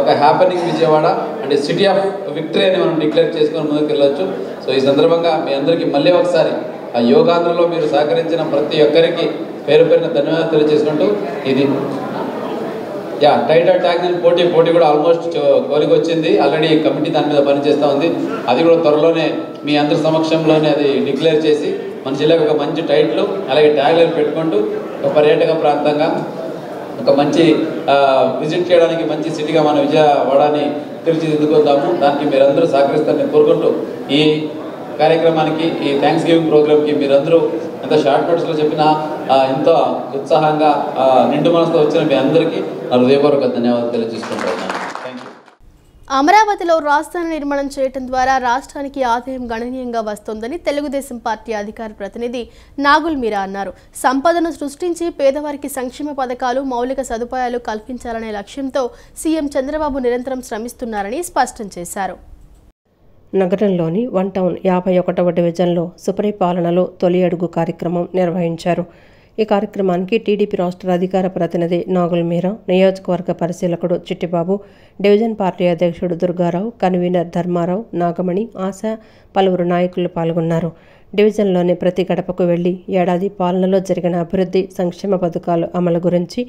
ఒక హ్యాపెనింగ్ విజయవాడ అంటే సిటీ ఆఫ్ విక్టరీ అని మనం డిక్లేర్ చేసుకొని ముందుకు వెళ్ళొచ్చు. సో ఈ సందర్భంగా మీ అందరికీ మళ్ళీ ఒకసారి ఆ యోగాంధ్రలో మీరు సహకరించిన ప్రతి ఒక్కరికి పేరు పేరున ధన్యవాదాలు తెలియజేసుకుంటూ, ఇది టైటిల్ ట్యాగ్ పోటీ కూడా ఆల్మోస్ట్ కోరిక వచ్చింది. ఆల్రెడీ కమిటీ దాని మీద పనిచేస్తూ ఉంది. అది కూడా త్వరలోనే మీ అందరి సమక్షంలోనే అది డిక్లేర్ చేసి మన జిల్లాకు ఒక మంచి టైటిల్ అలాగే ట్యాగ్లైన్ పెట్టుకుంటూ ఒక పర్యాటక ప్రాంతంగా ఒక మంచి విజిట్ చేయడానికి మంచి సిటీగా మన విజయవాడని తీర్చిదిద్దుకుందాము. దానికి మీరందరూ సహకరిస్తారని కోరుకుంటూ ఈ కార్యక్రమానికి, ఈ థ్యాంక్స్ గివింగ్ ప్రోగ్రామ్కి మీరందరూ ఎంత షార్ట్ నోట్స్లో చెప్పినా ఎంతో ఉత్సాహంగా నిండు మనసుతో వచ్చిన మీ అందరికీ నా హృదయపూర్వక ధన్యవాదాలు తెలియజేసుకుంటున్నాను. అమరావతిలో రాజధాని నిర్మాణం చేయడం ద్వారా రాష్ట్రానికి ఆదాయం గణనీయంగా వస్తోందని తెలుగుదేశం పార్టీ అధికార ప్రతినిధి నాగుల్ మీరా అన్నారు. సంపదను సృష్టించి పేదవారికి సంక్షేమ పథకాలు, మౌలిక సదుపాయాలు కల్పించాలనే లక్ష్యంతో సీఎం చంద్రబాబు నిరంతరం శ్రమిస్తున్నారని స్పష్టం చేశారు. నగరంలోని 1 టౌన్ 51వ డివిజన్లో సుపరిపాలనలో తొలి అడుగు కార్యక్రమం నిర్వహించారు. ఈ కార్యక్రమానికి టీడీపీ రాష్ట్ర అధికార ప్రతినిధి నాగుల్ మీరా, నియోజకవర్గ పరిశీలకుడు చిట్టిబాబు, డివిజన్ పార్టీ అధ్యక్షుడు దుర్గారావు, కన్వీనర్ ధర్మారావు, నాగమణి, ఆశ, పలువురు నాయకులు పాల్గొన్నారు. డివిజన్లోని ప్రతి గడపకు వెళ్లి ఏడాది పాలనలో జరిగిన అభివృద్ధి, సంక్షేమ పథకాల అమలు గురించి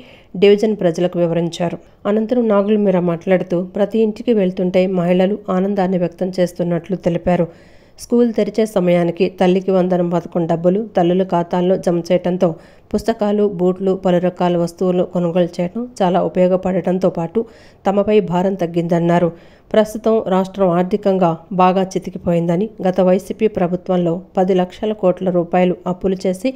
డివిజన్ ప్రజలకు వివరించారు. అనంతరం నాగుల్ మీరా మాట్లాడుతూ ప్రతి ఇంటికి వెళ్తుంటే మహిళలు ఆనందాన్ని వ్యక్తం చేస్తున్నట్లు తెలిపారు. స్కూల్ తెరిచే సమయానికి తల్లికి వందనం పథకం డబ్బులు తల్లుల ఖాతాల్లో జమ చేయడంతో పుస్తకాలు, బూట్లు, పలు రకాల వస్తువులు కొనుగోలు చేయడం చాలా ఉపయోగపడటంతో పాటు తమపై భారం తగ్గిందన్నారు. ప్రస్తుతం రాష్ట్రం ఆర్థికంగా బాగా చితికిపోయిందని, గత వైసీపీ ప్రభుత్వంలో 10 లక్షల కోట్ల రూపాయలు అప్పులు చేసి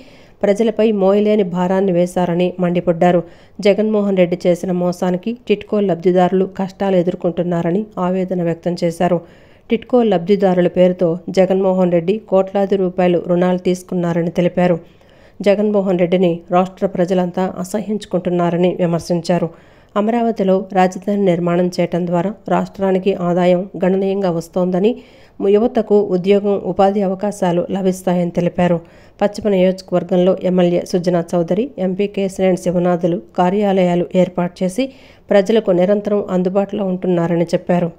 ప్రజలపై మోయలేని భారాన్ని వేశారని మండిపడ్డారు. జగన్మోహన్ రెడ్డి చేసిన మోసానికి టిట్కో లబ్ధిదారులు కష్టాలు ఎదుర్కొంటున్నారని ఆవేదన వ్యక్తం చేశారు. టిట్కో లబ్ధిదారుల పేరుతో జగన్మోహన్ రెడ్డి కోట్లాది రూపాయలు రుణాలు తీసుకున్నారని తెలిపారు. జగన్మోహన్ రెడ్డిని రాష్ట్ర ప్రజలంతా అసహ్యించుకుంటున్నారని విమర్శించారు. అమరావతిలో రాజధాని నిర్మాణం చేయటం ద్వారా రాష్ట్రానికి ఆదాయం గణనీయంగా వస్తోందని, యువతకు ఉద్యోగం ఉపాధి అవకాశాలు లభిస్తాయని తెలిపారు. పశ్చిమ నియోజకవర్గంలో ఎమ్మెల్యే సుజనా చౌదరి, ఎంపీ కేశినేని శివనాథులు కార్యాలయాలు ఏర్పాటు చేసి ప్రజలకు నిరంతరం అందుబాటులో ఉంటున్నారని చెప్పారు.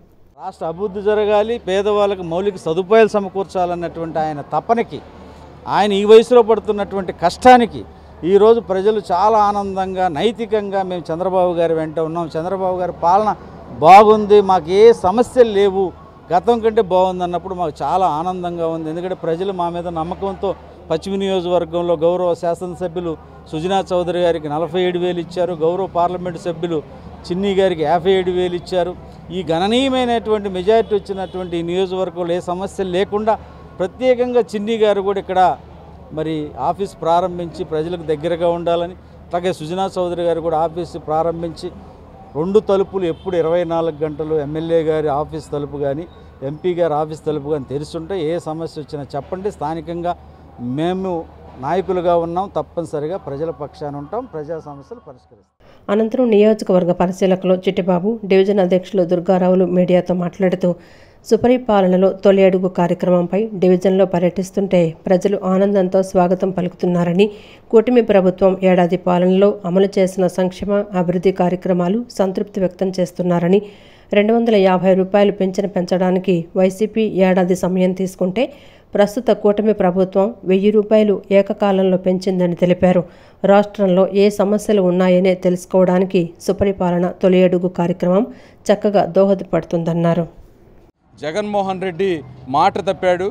రాష్ట్ర అభివృద్ధి జరగాలి, పేదవాళ్ళకు మౌలిక సదుపాయాలు సమకూర్చాలన్నటువంటి ఆయన తపనకి, ఆయన ఈ వయసులో పడుతున్నటువంటి కష్టానికి ఈరోజు ప్రజలు చాలా ఆనందంగా నైతికంగా మేము చంద్రబాబు గారి వెంట ఉన్నాం, చంద్రబాబు గారి పాలన బాగుంది, మాకు ఏ సమస్యలు లేవు, గతం కంటే బాగుంది అన్నప్పుడు మాకు చాలా ఆనందంగా ఉంది. ఎందుకంటే ప్రజలు మా మీద నమ్మకంతో పశ్చిమ నియోజకవర్గంలో గౌరవ శాసనసభ్యులు సుజనా చౌదరి గారికి 47,000 ఇచ్చారు, గౌరవ పార్లమెంటు సభ్యులు చిన్ని గారికి 57,000 ఇచ్చారు. ఈ గణనీయమైనటువంటి మెజారిటీ వచ్చినటువంటి ఈ నియోజకవర్గంలో ఏ సమస్యలు లేకుండా ప్రత్యేకంగా చిన్ని గారు కూడా ఇక్కడ మరి ఆఫీస్ ప్రారంభించి ప్రజలకు దగ్గరగా ఉండాలని, అలాగే సుజనా చౌదరి గారు కూడా ఆఫీస్ ప్రారంభించి 2 తలుపులు ఎప్పుడు 24 గంటలు ఎమ్మెల్యే గారి ఆఫీస్ తలుపు కానీ ఎంపీ గారి ఆఫీస్ తలుపు కానీ తెరుస్తుంటే ఏ సమస్య వచ్చినా చెప్పండి, స్థానికంగా మేము నాయకులుగా ఉన్నాం, తప్పనిసరిగా ప్రజల పక్షాన ఉంటాం, ప్రజా సమస్యలు పరిష్కరిస్తాం. అనంతరం నియోజకవర్గ పరిశీలకులు చిట్టిబాబు, డివిజన్ అధ్యక్షులు దుర్గారావులు మీడియాతో మాట్లాడుతూ సుపరిపాలనలో తొలి అడుగు కార్యక్రమంపై డివిజన్లో పర్యటిస్తుంటే ప్రజలు ఆనందంతో స్వాగతం పలుకుతున్నారని, కూటమి ప్రభుత్వం ఏడాది పాలనలో అమలు చేసిన సంక్షేమ అభివృద్ధి కార్యక్రమాలు సంతృప్తి వ్యక్తం చేస్తున్నారని, 250 రూపాయలు పింఛను పెంచడానికి వైసీపీ ఏడాది సమయం తీసుకుంటే ప్రస్తుత కూటమి ప్రభుత్వం 1000 రూపాయలు ఏకకాలంలో పెంచిందని తెలిపారు. రాష్ట్రంలో ఏ సమస్యలు ఉన్నాయనే తెలుసుకోవడానికి సుపరిపాలన తొలి అడుగు కార్యక్రమం చక్కగా దోహదపడుతుందన్నారు. జగన్మోహన్ రెడ్డి మాట తప్పాడు,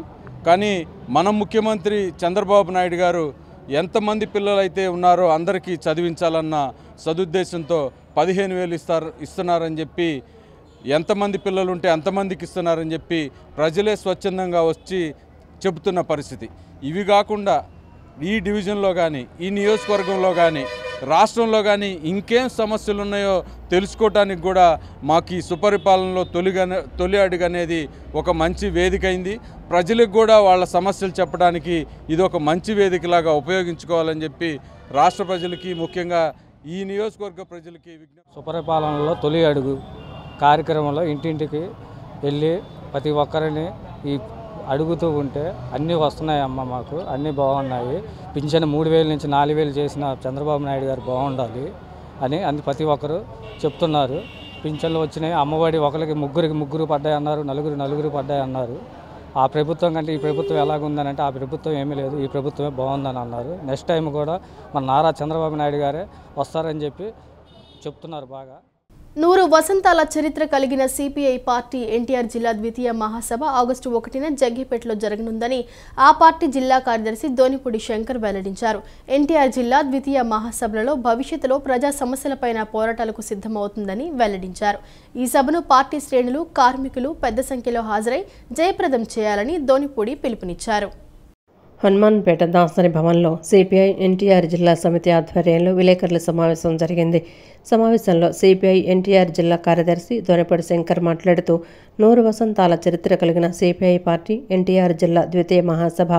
కానీ మన ముఖ్యమంత్రి చంద్రబాబు నాయుడు గారు ఎంతమంది పిల్లలైతే ఉన్నారో అందరికీ చదివించాలన్న సదుద్దేశంతో 15,000 ఇస్తున్నారని చెప్పి, ఎంతమంది పిల్లలు ఉంటే అంతమందికి ఇస్తున్నారని చెప్పి ప్రజలే స్వచ్ఛందంగా వచ్చి చెబుతున్న పరిస్థితి. ఇవి కాకుండా ఈ డివిజన్లో కానీ ఈ నియోజకవర్గంలో కానీ రాష్ట్రంలో కానీ ఇంకేం సమస్యలు ఉన్నాయో తెలుసుకోవటానికి కూడా మాకు ఈ సుపరిపాలనలో తొలి అడుగు అనేది ఒక మంచి వేదిక అయింది. ప్రజలకు కూడా వాళ్ళ సమస్యలు చెప్పడానికి ఇది ఒక మంచి వేదికలాగా ఉపయోగించుకోవాలని చెప్పి రాష్ట్ర ప్రజలకి, ముఖ్యంగా ఈ నియోజకవర్గ ప్రజలకి విజ్ఞప్తి. సుపరిపాలనలో తొలి అడుగు కార్యక్రమంలో ఇంటింటికి వెళ్ళి ప్రతి ఒక్కరిని ఈ అడుగుతూ ఉంటే అన్నీ వస్తున్నాయమ్మ, మాకు అన్నీ బాగున్నాయి, పింఛను 3,000 నుంచి 4,000 చేసిన చంద్రబాబు నాయుడు గారు బాగుండాలి అని ప్రతి ఒక్కరు చెప్తున్నారు. పింఛన్లు వచ్చినాయి, అమ్మఒడి ఒకరికి ముగ్గురు పడ్డాయి అన్నారు, నలుగురు పడ్డాయి అన్నారు. ఆ ప్రభుత్వం కంటే ఈ ప్రభుత్వం ఎలాగుందని అంటే ఆ ప్రభుత్వం ఏమీ లేదు, ఈ ప్రభుత్వమే బాగుందని అన్నారు. నెక్స్ట్ టైం కూడా మన నారా చంద్రబాబు నాయుడు గారే వస్తారని చెప్పి చెప్తున్నారు. బాగా 100 వసంతాల చరిత్ర కలిగిన సిపిఐ పార్టీ ఎన్టీఆర్ జిల్లా ద్వితీయ మహాసభ ఆగస్టు 1న జగ్గేపేటలో జరగనుందని ఆ పార్టీ జిల్లా కార్యదర్శి దోనిపూడి శంకర్ వెల్లడించారు. ఎన్టీఆర్ జిల్లా ద్వితీయ మహాసభలలో భవిష్యత్తులో ప్రజా సమస్యలపైన పోరాటాలకు సిద్ధమవుతుందని వెల్లడించారు. ఈ సభను పార్టీ శ్రేణులు, కార్మికులు పెద్ద సంఖ్యలో హాజరై జయప్రదం చేయాలని దోనిపూడి పిలుపునిచ్చారు. హనుమాన్పేట దాసరి భవన్లో సిపిఐ ఎన్టీఆర్ జిల్లా సమితి ఆధ్వర్యంలో విలేకరుల సమావేశం జరిగింది. సమావేశంలో సిపిఐ ఎన్టీఆర్ జిల్లా కార్యదర్శి దొనపడి శంకర్ మాట్లాడుతూ 100 వసంతాల చరిత్ర కలిగిన సిపిఐ పార్టీ ఎన్టీఆర్ జిల్లా ద్వితీయ మహాసభ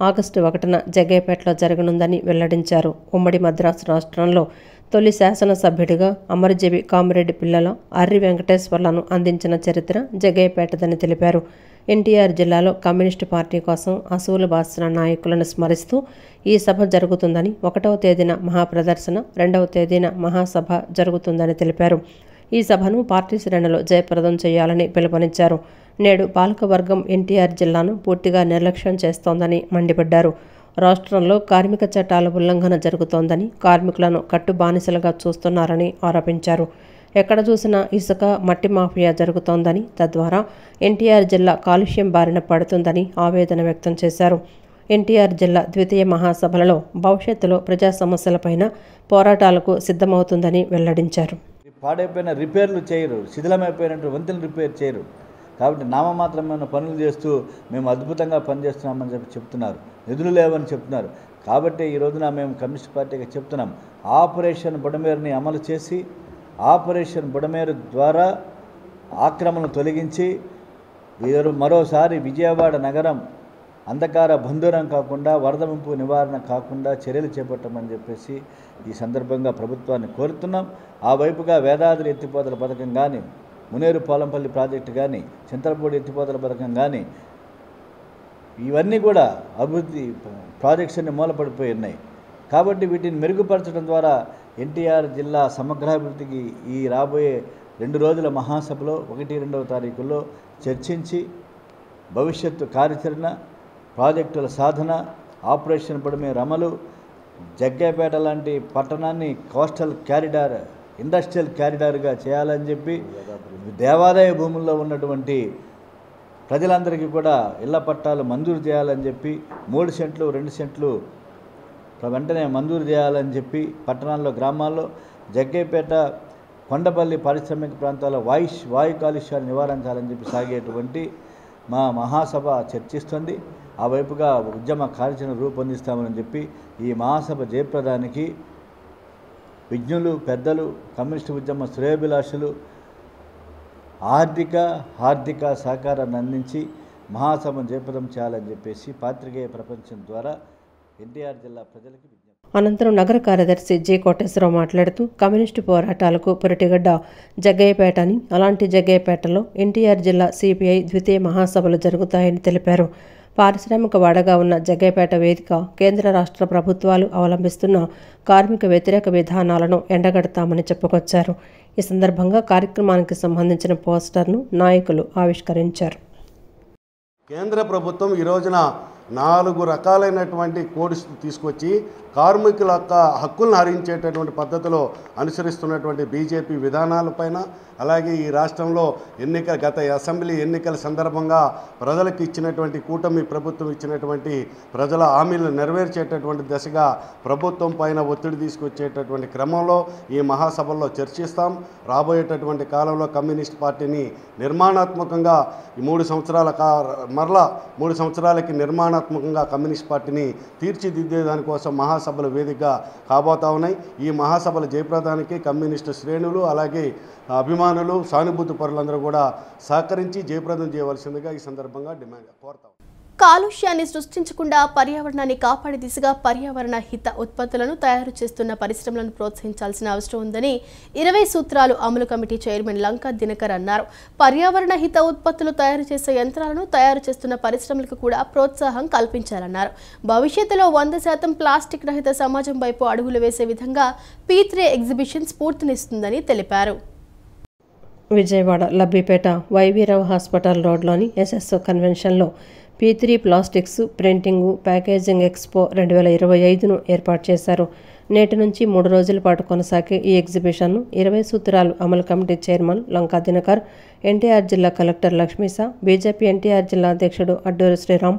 ఆగస్టు 1న జగ్గేపేటలో జరగనుందని వెల్లడించారు. ఉమ్మడి మద్రాసు రాష్ట్రంలో తొలి శాసనసభ్యుడిగా అమరజీవి కామిరెడ్డి పిల్లల, అర్రి వెంకటేశ్వర్లను అందించిన చరిత్ర జగ్గేపేటదని తెలిపారు. ఎన్టీఆర్ జిల్లాలో కమ్యూనిస్టు పార్టీ కోసం అసూలు బాసిన నాయకులను స్మరిస్తూ ఈ సభ జరుగుతుందని, 1వ తేదీన మహాప్రదర్శన, 2వ తేదీన మహాసభ జరుగుతుందని తెలిపారు. ఈ సభను పార్టీ శ్రేణులు జయప్రదం చేయాలని పిలుపునిచ్చారు. నేడు పాలకవర్గం ఎన్టీఆర్ జిల్లాను పూర్తిగా నిర్లక్ష్యం చేస్తోందని మండిపడ్డారు. రాష్ట్రంలో కార్మిక చట్టాల ఉల్లంఘన జరుగుతోందని, కార్మికులను కట్టుబానిసలుగా చూస్తున్నారని ఆరోపించారు. ఎక్కడ చూసినా ఇసుక, మట్టి మాఫియా జరుగుతోందని, తద్వారా ఎన్టీఆర్ జిల్లా కాలుష్యం బారిన పడుతుందని ఆవేదన వ్యక్తం చేశారు. ఎన్టీఆర్ జిల్లా ద్వితీయ మహాసభలలో భవిష్యత్తులో ప్రజా సమస్యలపైన పోరాటాలకు సిద్ధమవుతుందని వెల్లడించారు. పాడైపోయిన రిపేర్లు చేయరు, శిథిలమైపోయినట్టు వంతెన రిపేర్ చేయరు. కాబట్టి నామమాత్రమైన పనులు చేస్తూ మేము అద్భుతంగా పనిచేస్తున్నామని చెప్తున్నారు. నిధులు లేవని చెప్తున్నారు. కాబట్టి ఈ రోజున మేము కమ్యూనిస్ట్ పార్టీగా చెప్తున్నాం, ఆపరేషన్ బుడమేరుని అమలు చేసి ఆపరేషన్ బుడమేరు ద్వారా ఆక్రమణను తొలగించి మరోసారి విజయవాడ నగరం అంధకార బంధూరం కాకుండా వరద ముంపు నివారణ కాకుండా చర్యలు చేపట్టమని చెప్పేసి ఈ సందర్భంగా ప్రభుత్వాన్ని కోరుతున్నాం. ఆ వైపుగా వేదాద్రి ఎత్తిపోతల పథకం కానీ, మునేరు పోలంపల్లి ప్రాజెక్టు కానీ, చింతలపూడి ఎత్తిపోతల పథకం కానీ ఇవన్నీ కూడా అభివృద్ధి ప్రాజెక్ట్స్ అన్ని మూలపడిపోయి ఉన్నాయి. కాబట్టి వీటిని మెరుగుపరచడం ద్వారా ఎన్టీఆర్ జిల్లా సమగ్రాభివృద్ధికి ఈ రాబోయే 2 రోజుల మహాసభలో 1-2వ తారీఖుల్లో చర్చించి భవిష్యత్తు కార్యాచరణ, ప్రాజెక్టుల సాధన, ఆపరేషన్ పొడిమేర అమలు, జగ్గయ్యపేట లాంటి పట్టణాన్ని కోస్టల్ క్యారిడార్, ఇండస్ట్రియల్ క్యారిడార్గా చేయాలని చెప్పి దేవాదాయ భూముల్లో ఉన్నటువంటి ప్రజలందరికీ కూడా ఇళ్ల పట్టాలు మంజూరు చేయాలని చెప్పి 3 సెంట్లు 2 సెంట్లు వెంటనే మంజూరు చేయాలని చెప్పి పట్టణాల్లో, గ్రామాల్లో, జగ్గయ్యపేట, కొండపల్లి పారిశ్రామిక ప్రాంతాల వాయు కాలుష్యాన్ని నివారించాలని చెప్పి సాగేటువంటి మా మహాసభ చర్చిస్తుంది. ఆ వైపుగా ఉద్యమ కార్యాచరణ రూపొందిస్తామని చెప్పి ఈ మహాసభ జయప్రదానికి విజ్ఞులు, పెద్దలు, కమ్యూనిస్టు ఉద్యమ శ్రేయోభిలాషులు ఆర్థిక సహకారాన్ని అందించి మహాసభను జయప్రదం చేయాలని చెప్పేసి పాత్రికేయ ప్రపంచం ద్వారా ఎన్టీఆర్ జిల్లా ప్రజలకి విజ్ఞప్తి. అనంతరం నగర కార్యదర్శి జె కోటేశ్వరరావు మాట్లాడుతూ కమ్యూనిస్టు పోరాటాలకు పురిటిగడ్డ జగ్గయ్యపేట అని, అలాంటి జగ్గయ్యపేటలో ఎన్టీఆర్ జిల్లా సిపిఐ ద్వితీయ మహాసభలు జరుగుతాయని తెలిపారు. పారిశ్రామిక వాడగా ఉన్న జగ్గయ్యపేట వేదిక కేంద్ర రాష్ట్ర ప్రభుత్వాలు అవలంబిస్తున్న కార్మిక వ్యతిరేక విధానాలను ఎండగడతామని చెప్పుకొచ్చారు. ఈ సందర్భంగా కార్యక్రమానికి సంబంధించిన పోస్టర్ను నాయకులు ఆవిష్కరించారు. కేంద్ర ప్రభుత్వం ఈ రోజున 4 రకాలైనటువంటి కోడ్స్ తీసుకొచ్చి కార్మికుల హక్కులను హరించేటటువంటి పద్ధతిలో అనుసరిస్తున్నటువంటి బీజేపీ విధానాలపైన, అలాగే ఈ రాష్ట్రంలో గత అసెంబ్లీ ఎన్నికల సందర్భంగా ప్రజలకు ఇచ్చినటువంటి కూటమి ప్రభుత్వం ఇచ్చినటువంటి ప్రజల హామీలను నెరవేర్చేటటువంటి దశగా ప్రభుత్వం పైన ఒత్తిడి తీసుకొచ్చేటటువంటి క్రమంలో ఈ మహాసభల్లో చర్చిస్తాం. రాబోయేటటువంటి కాలంలో కమ్యూనిస్ట్ పార్టీని నిర్మాణాత్మకంగా ఈ 3 సంవత్సరాల మరలా 3 సంవత్సరాలకి నిర్మాణాత్మకంగా కమ్యూనిస్ట్ పార్టీని తీర్చిదిద్దేదానికోసం మహాసభల వేదికగా కాబోతా ఉన్నాయి. ఈ మహాసభల జయప్రదానికి కమ్యూనిస్టు శ్రేణులు, అలాగే అభిమానులు, సానుభూతి పరులందరూ కూడా సహకరించి జయప్రదం చేయవలసిందిగా ఈ సందర్భంగా కోరుతాం. కాలుష్యాన్ని సృష్టించకుండా పర్యావరణాన్ని కాపాడే దిశగా పర్యావరణ హిత ఉత్పత్తులను తయారు చేస్తున్న పరిశ్రమలను ప్రోత్సహించాల్సిన అవసరం ఉందని 20 సూత్రాలు అమలు కమిటీ చైర్మన్ లంకా దినకర్ అన్నారు. పర్యావరణ హిత ఉత్పత్తులు తయారు చేసే యంత్రాలను తయారు చేస్తున్న పరిశ్రమలకు కూడా ప్రోత్సాహం కల్పించాలన్నారు. భవిష్యత్తులో 100% ప్లాస్టిక్ రహిత సమాజం వైపు అడుగులు వేసే విధంగా P3 ఎగ్జిబిషన్ స్ఫూర్తినిస్తుందని తెలిపారు. విజయవాడ లబ్బిపేట వైవీరావు హాస్పిటల్ రోడ్లోని ఎస్ఎస్ కన్వెన్షన్లో P3 plastics printing packaging expo 2025ను ఏర్పాటు చేశారు. నేటి నుంచి 3 రోజుల పాటు కొనసాగే ఈ ఎగ్జిబిషన్ను 20 సూత్రాలు అమలు కమిటీ చైర్మన్ లంకా దినకర్, ఎన్టీఆర్ జిల్లా కలెక్టర్ లక్ష్మీసా, బీజేపీ ఎన్టీఆర్ జిల్లా అధ్యక్షుడు Adduri Sriram,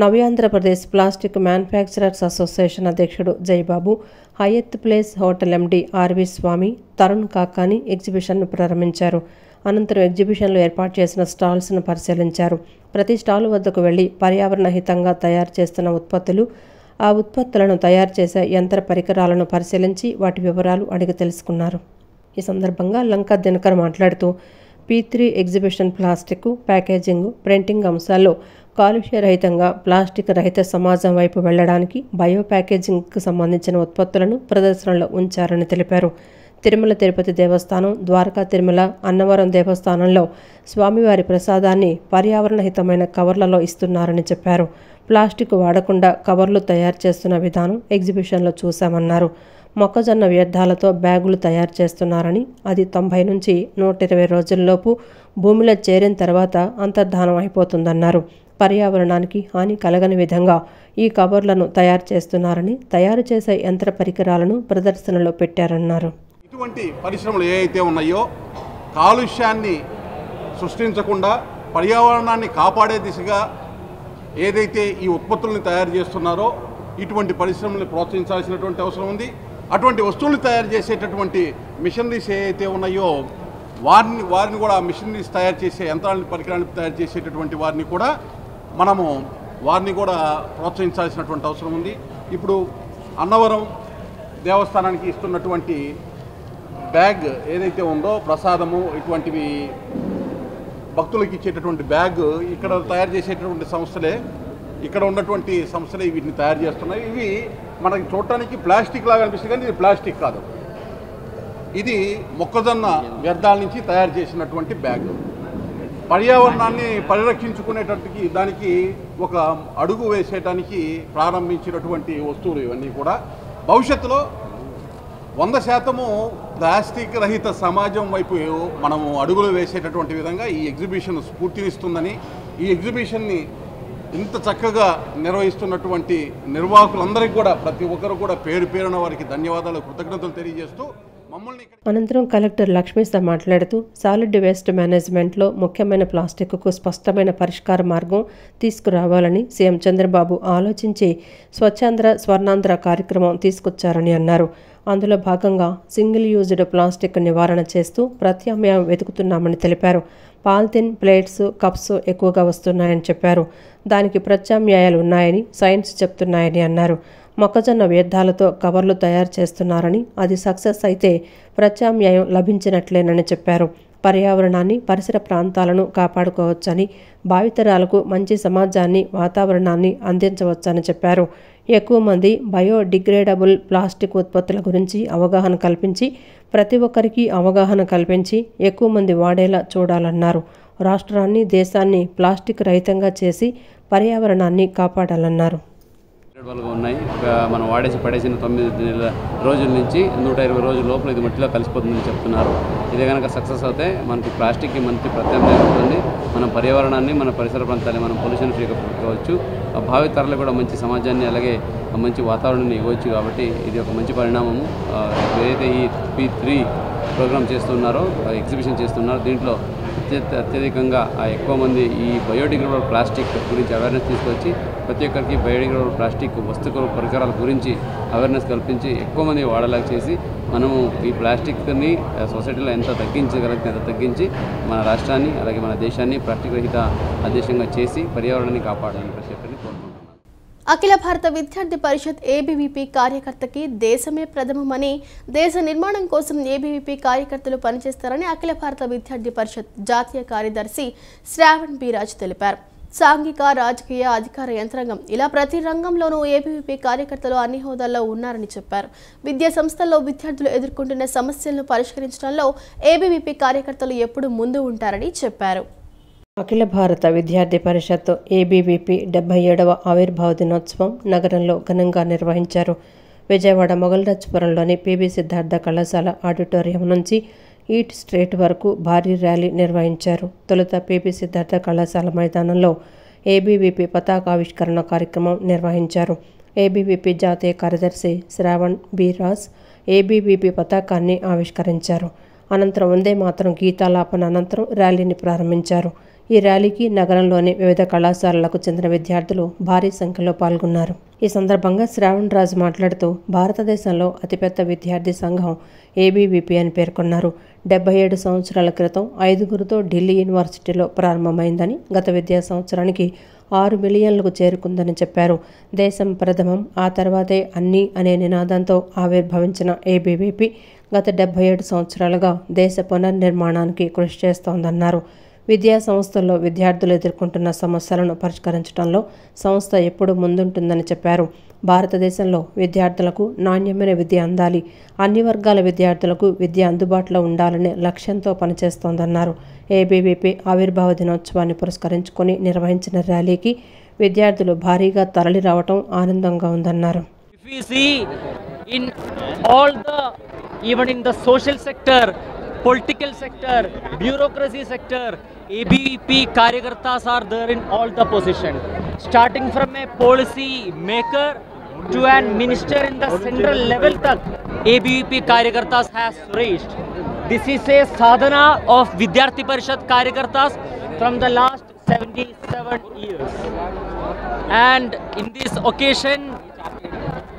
Navyandhrapradesh plastic manufacturers association అధ్యక్షుడు Jayababu, Hyatt Place hotel MD RV Swamy, Tarun Kakani ఎగ్జిబిషన్ను ప్రారంభించారు. అనంతరం ఎగ్జిబిషన్లో ఏర్పాటు చేసిన స్టాల్స్ను పరిశీలించారు. ప్రతి స్టాల్ వద్దకు వెళ్లి పర్యావరణ హితంగా తయారు చేస్తున్న ఉత్పత్తులు, ఆ ఉత్పత్తులను తయారు చేసే యంత్ర పరికరాలను పరిశీలించి వాటి వివరాలు అడిగి తెలుసుకున్నారు. ఈ సందర్భంగా లంకా దినకర్ మాట్లాడుతూ P3 exhibition plastic, packaging, printing అంశాల్లో కాలుష్య రహితంగా ప్లాస్టిక్ రహిత సమాజం వైపు వెళ్లడానికి బయో ప్యాకేజింగ్కు సంబంధించిన ఉత్పత్తులను ప్రదర్శనలో ఉంచారని తెలిపారు. తిరుమల తిరుపతి దేవస్థానం, ద్వారకా తిరుమల, అన్నవరం దేవస్థానంలో స్వామివారి ప్రసాదాన్ని పర్యావరణ హితమైన కవర్లలో ఇస్తున్నారని చెప్పారు. ప్లాస్టిక్ వాడకుండా కవర్లు తయారు చేస్తున్న విధానం ఎగ్జిబిషన్లో చూశామన్నారు. మొక్కజొన్న వ్యర్థాలతో బ్యాగులు తయారు చేస్తున్నారని, అది 90 నుంచి 120 రోజుల్లోపు భూమిలో చేరిన తర్వాత అంతర్ధానం అయిపోతుందన్నారు. పర్యావరణానికి హాని కలగని విధంగా ఈ కవర్లను తయారు చేస్తున్నారని, తయారు చేసే యంత్ర పరికరాలను ప్రదర్శనలో పెట్టారన్నారు. ఇటువంటి పరిశ్రమలు ఏవైతే ఉన్నాయో కాలుష్యాన్ని సృష్టించకుండా పర్యావరణాన్ని కాపాడే దిశగా ఏదైతే ఈ ఉత్పత్తులను తయారు చేస్తున్నారో ఇటువంటి పరిశ్రమలను ప్రోత్సహించాల్సినటువంటి అవసరం ఉంది. అటువంటి వస్తువులు తయారు చేసేటటువంటి మిషనరీస్ ఏవైతే ఉన్నాయో వారిని కూడా మిషనరీస్ తయారు చేసే యంత్రాలను పరికరాలను తయారు చేసేటటువంటి వారిని కూడా ప్రోత్సహించాల్సినటువంటి అవసరం ఉంది. ఇప్పుడు అన్నవరం దేవస్థానానికి ఇస్తున్నటువంటి బ్యాగ్ ఏదైతే ఉందో ప్రసాదము ఇటువంటివి భక్తులకు ఇచ్చేటటువంటి బ్యాగ్ ఇక్కడ తయారు చేసేటటువంటి సంస్థలే ఇక్కడ ఉన్నటువంటి సంస్థలు వీటిని తయారు చేస్తున్నాయి. ఇవి మనకి చూడటానికి ప్లాస్టిక్ లాగా అనిపిస్తుంది కానీ ఇది ప్లాస్టిక్ కాదు. ఇది మొక్కజొన్న వ్యర్థాల నుంచి తయారు చేసినటువంటి బ్యాగ్. పర్యావరణాన్ని పరిరక్షించుకునేటట్టుకి దానికి ఒక అడుగు వేసేయడానికి ప్రారంభించినటువంటి వస్తువులు ఇవన్నీ కూడా. భవిష్యత్తులో 100% ప్లాస్టిక్ రహిత సమాజం వైపు మనము అడుగులు వేసేటటువంటి విధంగా ఈ ఎగ్జిబిషన్ స్ఫూర్తినిస్తుందని, ఈ ఎగ్జిబిషన్ని ఇంత చక్కగా నిర్వహిస్తున్నటువంటి నిర్వాహకులందరికీ కూడా ప్రతి ఒక్కరు కూడా పేరు పేరున వారికి ధన్యవాదాలు, కృతజ్ఞతలు తెలియజేస్తూ అనంతరం కలెక్టర్ లక్ష్మీస మాట్లాడుతూ సాలిడ్ వేస్ట్ మేనేజ్మెంట్లో ముఖ్యమైన ప్లాస్టిక్కు స్పష్టమైన పరిష్కార మార్గం తీసుకురావాలని సీఎం చంద్రబాబు ఆలోచించి స్వచ్ఛాంధ్ర స్వర్ణాంధ్ర కార్యక్రమం తీసుకొచ్చారని అన్నారు. అందులో భాగంగా సింగిల్ యూజ్డ్ ప్లాస్టిక్ నివారణ చేస్తూ ప్రత్యామ్నాయం వెతుకుతున్నామని తెలిపారు. పాలిథిన్, ప్లేట్స్, కప్స్ ఎక్కువగా వస్తున్నాయని చెప్పారు. దానికి ప్రత్యామ్నాయాలు ఉన్నాయని సైన్స్ చెప్తున్నాయని అన్నారు. మొక్కజొన్న వ్యర్థాలతో కవర్లు తయారు చేస్తున్నారని, అది సక్సెస్ అయితే ప్రత్యామ్నాయం లభించినట్లేనని చెప్పారు. పర్యావరణాన్ని, పరిసర ప్రాంతాలను కాపాడుకోవచ్చని, భావితరాలకు మంచి సమాజాన్ని, వాతావరణాన్ని అందించవచ్చని చెప్పారు. ఎక్కువ మంది బయోడిగ్రేడబుల్ ప్లాస్టిక్ ఉత్పత్తుల గురించి అవగాహన కల్పించి, ప్రతి ఒక్కరికి అవగాహన కల్పించి ఎక్కువ మంది వాడేలా చూడాలన్నారు. రాష్ట్రాన్ని, దేశాన్ని ప్లాస్టిక్ రహితంగా చేసి పర్యావరణాన్ని కాపాడాలన్నారు. ఉన్నాయి. మనం వాడేసి పడేసిన 9 రోజుల నుంచి 120 రోజుల లోపల ఇది మట్టిలో కలిసిపోతుందని చెప్తున్నారు. ఇదే కనుక సక్సెస్ అవుతే మనకి ప్లాస్టిక్కి మంచి ప్రత్యామ్నాయం ఉంటుంది. మన పర్యావరణాన్ని, మన పరిసర ప్రాంతాన్ని మనం పొల్యూషన్ ఫ్రీగా పెట్టుకోవచ్చు. భావి తరాలు కూడా మంచి సమాజాన్ని, అలాగే మంచి వాతావరణాన్ని ఇవ్వచ్చు. కాబట్టి ఇది ఒక మంచి పరిణామము. ఏదైతే ఈ P3 ప్రోగ్రామ్ చేస్తున్నారో, ఎగ్జిబిషన్ చేస్తున్నారో, దీంట్లో అత్యధికంగా ఎక్కువ మంది ఈ బయోడిగ్రేడబుల్ ప్లాస్టిక్ గురించి అవేర్నెస్ తీసుకొచ్చి ప్రతి ఒక్కరికి బయోడిగ్రేడబుల్ ప్లాస్టిక్ వస్తువులు, పరికరాల గురించి అవేర్నెస్ కల్పించి ఎక్కువ మంది వాడేలాగా చేసి మనము ఈ ప్లాస్టిక్ని సొసైటీలో ఎంత తగ్గించగలిగితే అంత తగ్గించి మన రాష్ట్రాన్ని, అలాగే మన దేశాన్ని ప్లాస్టిక్ రహిత దేశంగా చేసి పర్యావరణాన్ని కాపాడాలని ప్రతి ఒక్కరిని కోరుకుంటున్నాను. అఖిల భారత విద్యార్థి పరిషత్ ఏబీవీపీ కార్యకర్తకి దేశమే ప్రథమమని, దేశ నిర్మాణం కోసం ఏబీవీపీ కార్యకర్తలు పనిచేస్తారని అఖిల భారత విద్యార్థి పరిషత్ జాతీయ కార్యదర్శి శ్రావణ్ బి రాజ్ తెలిపారు. సాంఘిక, రాజకీయ, అధికార యంత్రాంగం ఇలా ప్రతి రంగంలోనూ ఏబీవీపీ కార్యకర్తలు అన్ని హోదాల్లో ఉన్నారని చెప్పారు. విద్యా సంస్థల్లో విద్యార్థులు ఎదుర్కొంటున్న సమస్యలను పరిష్కరించడంలో ఏబీవీపీ కార్యకర్తలు ఎప్పుడూ ముందు ఉంటారని చెప్పారు. అఖిల భారత విద్యార్థి పరిషత్ ఏబీవీపీ 77వ ఆవిర్భావ దినోత్సవం నగరంలో ఘనంగా నిర్వహించారు. విజయవాడ మొగల్రాజ్పురంలోని పీబీ సిద్ధార్థ కళాశాల ఆడిటోరియం నుంచి ఈట్ స్ట్రీట్ వరకు భారీ ర్యాలీ నిర్వహించారు. తొలుత పీబీ సిద్ధార్థ కళాశాల మైదానంలో ఏబీవీపీ పతాకావిష్కరణ కార్యక్రమం నిర్వహించారు. ఏబీవీపీ జాతీయ కార్యదర్శి శ్రావణ్ బి రాజ్ ఏబీవీపీ పతాకాన్ని ఆవిష్కరించారు. అనంతరం వందే మాతరం గీతాలాపన అనంతరం ర్యాలీని ప్రారంభించారు. ఈ ర్యాలీకి నగరంలోని వివిధ కళాశాలలకు చెందిన విద్యార్థులు భారీ సంఖ్యలో పాల్గొన్నారు. ఈ సందర్భంగా శ్రావణ్ రాజ్ మాట్లాడుతూ భారతదేశంలో అతిపెద్ద విద్యార్థి సంఘం ఏబీవీపీ అని పేర్కొన్నారు. 77 సంవత్సరాల క్రితం 5గురితో ఢిల్లీ యూనివర్సిటీలో ప్రారంభమైందని, గత విద్యా సంవత్సరానికి 6 మిలియన్లకు చేరుకుందని చెప్పారు. దేశం ప్రథమం, ఆ తర్వాతే అన్నీ అనే నినాదంతో ఆవిర్భవించిన ఏబీవీపీ గత 77 సంవత్సరాలుగా దేశ పునర్నిర్మాణానికి కృషి చేస్తోందన్నారు. విద్యా సంస్థల్లో విద్యార్థులు ఎదుర్కొంటున్న సమస్యలను పరిష్కరించడంలో సంస్థ ఎప్పుడూ ముందుంటుందని చెప్పారు. భారతదేశంలో విద్యార్థులకు నాణ్యమైన విద్య అందాలి, అన్ని వర్గాల విద్యార్థులకు విద్య అందుబాటులో ఉండాలనే లక్ష్యంతో పనిచేస్తోందన్నారు. ఏబీవీపీ ఆవిర్భావ దినోత్సవాన్ని పురస్కరించుకొని నిర్వహించిన ర్యాలీకి విద్యార్థులు భారీగా తరలి రావడం ఆనందంగా ఉందన్నారు. Even in the social sector, political sector, bureaucracy sector, ABVP Karyakartas are there in all the position. Starting from a policy maker to an minister in the central level tak, ABVP Karyakartas has reached. This is a sadhana of Vidyarthi Parishad Karyakartas from the last 77 years. And in this occasion,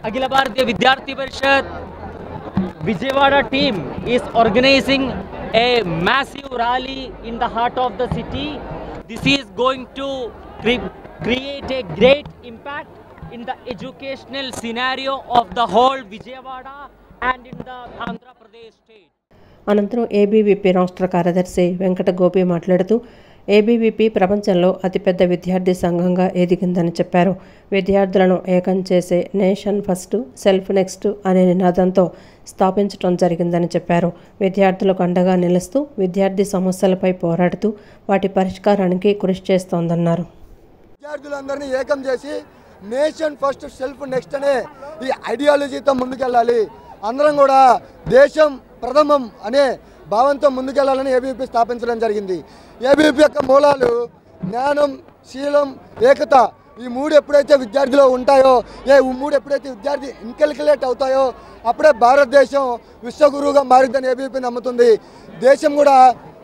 Akhila Bharatiya Vidyarthi Parishad Vijayawada team is organizing a massive rally in the heart of the city. This is going to create a great impact in the educational scenario of the whole Vijayawada and in the Andhra Pradesh state. అనంతరం ABVP రాష్ట్ర కార్యదర్శి వెంకట గోపి మాట్లాడుతూ ABVP ప్రపంచంలో అతిపెద్ద విద్యార్థి సంఘంగా ఎదిగిందని చెప్పారు. విద్యార్థులను ఏకం చేసే నేషన్ ఫస్ట్ సెల్ఫ్ నెక్స్ట్ అనే నినాదంతో స్థాపించడం జరిగిందని చెప్పారు. విద్యార్థులకు అండగా నిలుస్తూ విద్యార్థి సమస్యలపై పోరాడుతూ వాటి పరిష్కారానికి కృషి చేస్తోందన్నారు. విద్యార్థులందరినీ ఏకం చేసి నేషన్ ఫస్ట్ సెల్ఫ్ నెక్స్ట్ అనే ఈ ఐడియాలజీతో ముందుకెళ్ళాలి, అందరం కూడా దేశం ప్రథమం అనే భావంతో ముందుకెళ్లాలని ఏబీవీపీ స్థాపించడం జరిగింది. ఏబీవీపీ యొక్క మూలాలు జ్ఞానం, శీలం, ఏకత. ఈ మూడు ఎప్పుడైతే విద్యార్థిలో ఉంటాయో, మూడు ఎప్పుడైతే విద్యార్థి ఇన్కల్కులేట్ అవుతాయో అప్పుడే భారతదేశం విశ్వగురువుగా మారిద్దని ఏబీవీపీ నమ్ముతుంది. దేశం కూడా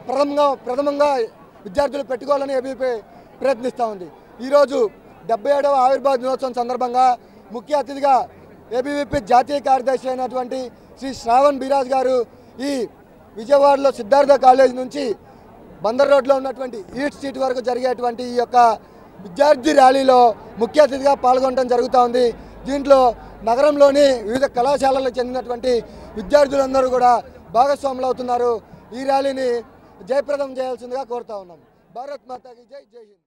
ప్రథమంగా విద్యార్థులు పెట్టుకోవాలని ఏబీవీపీ ప్రయత్నిస్తూ ఉంది. ఈరోజు 77వ ఆవిర్భావ దినోత్సవం సందర్భంగా ముఖ్య అతిథిగా ఏబీవీపీ జాతీయ కార్యదర్శి అయినటువంటి శ్రీ శ్రావణ్ బీరాజ్ గారు ఈ విజయవాడలో సిద్ధార్థ కాలేజ్ నుంచి బందర్ రోడ్లో ఉన్నటువంటి ఈట్ స్ట్రీట్ వరకు జరిగేటువంటి ఈ యొక్క విద్యార్థి ర్యాలీలో ముఖ్య అతిథిగా పాల్గొనడం జరుగుతూ ఉంది. దీంట్లో నగరంలోని వివిధ కళాశాలలకు చెందినటువంటి విద్యార్థులందరూ కూడా భాగస్వాములు అవుతున్నారు. ఈ ర్యాలీని జయప్రదం చేయాల్సిందిగా కోరుతా ఉన్నాం. భారత్ మాతాకి జై, జై హింద్.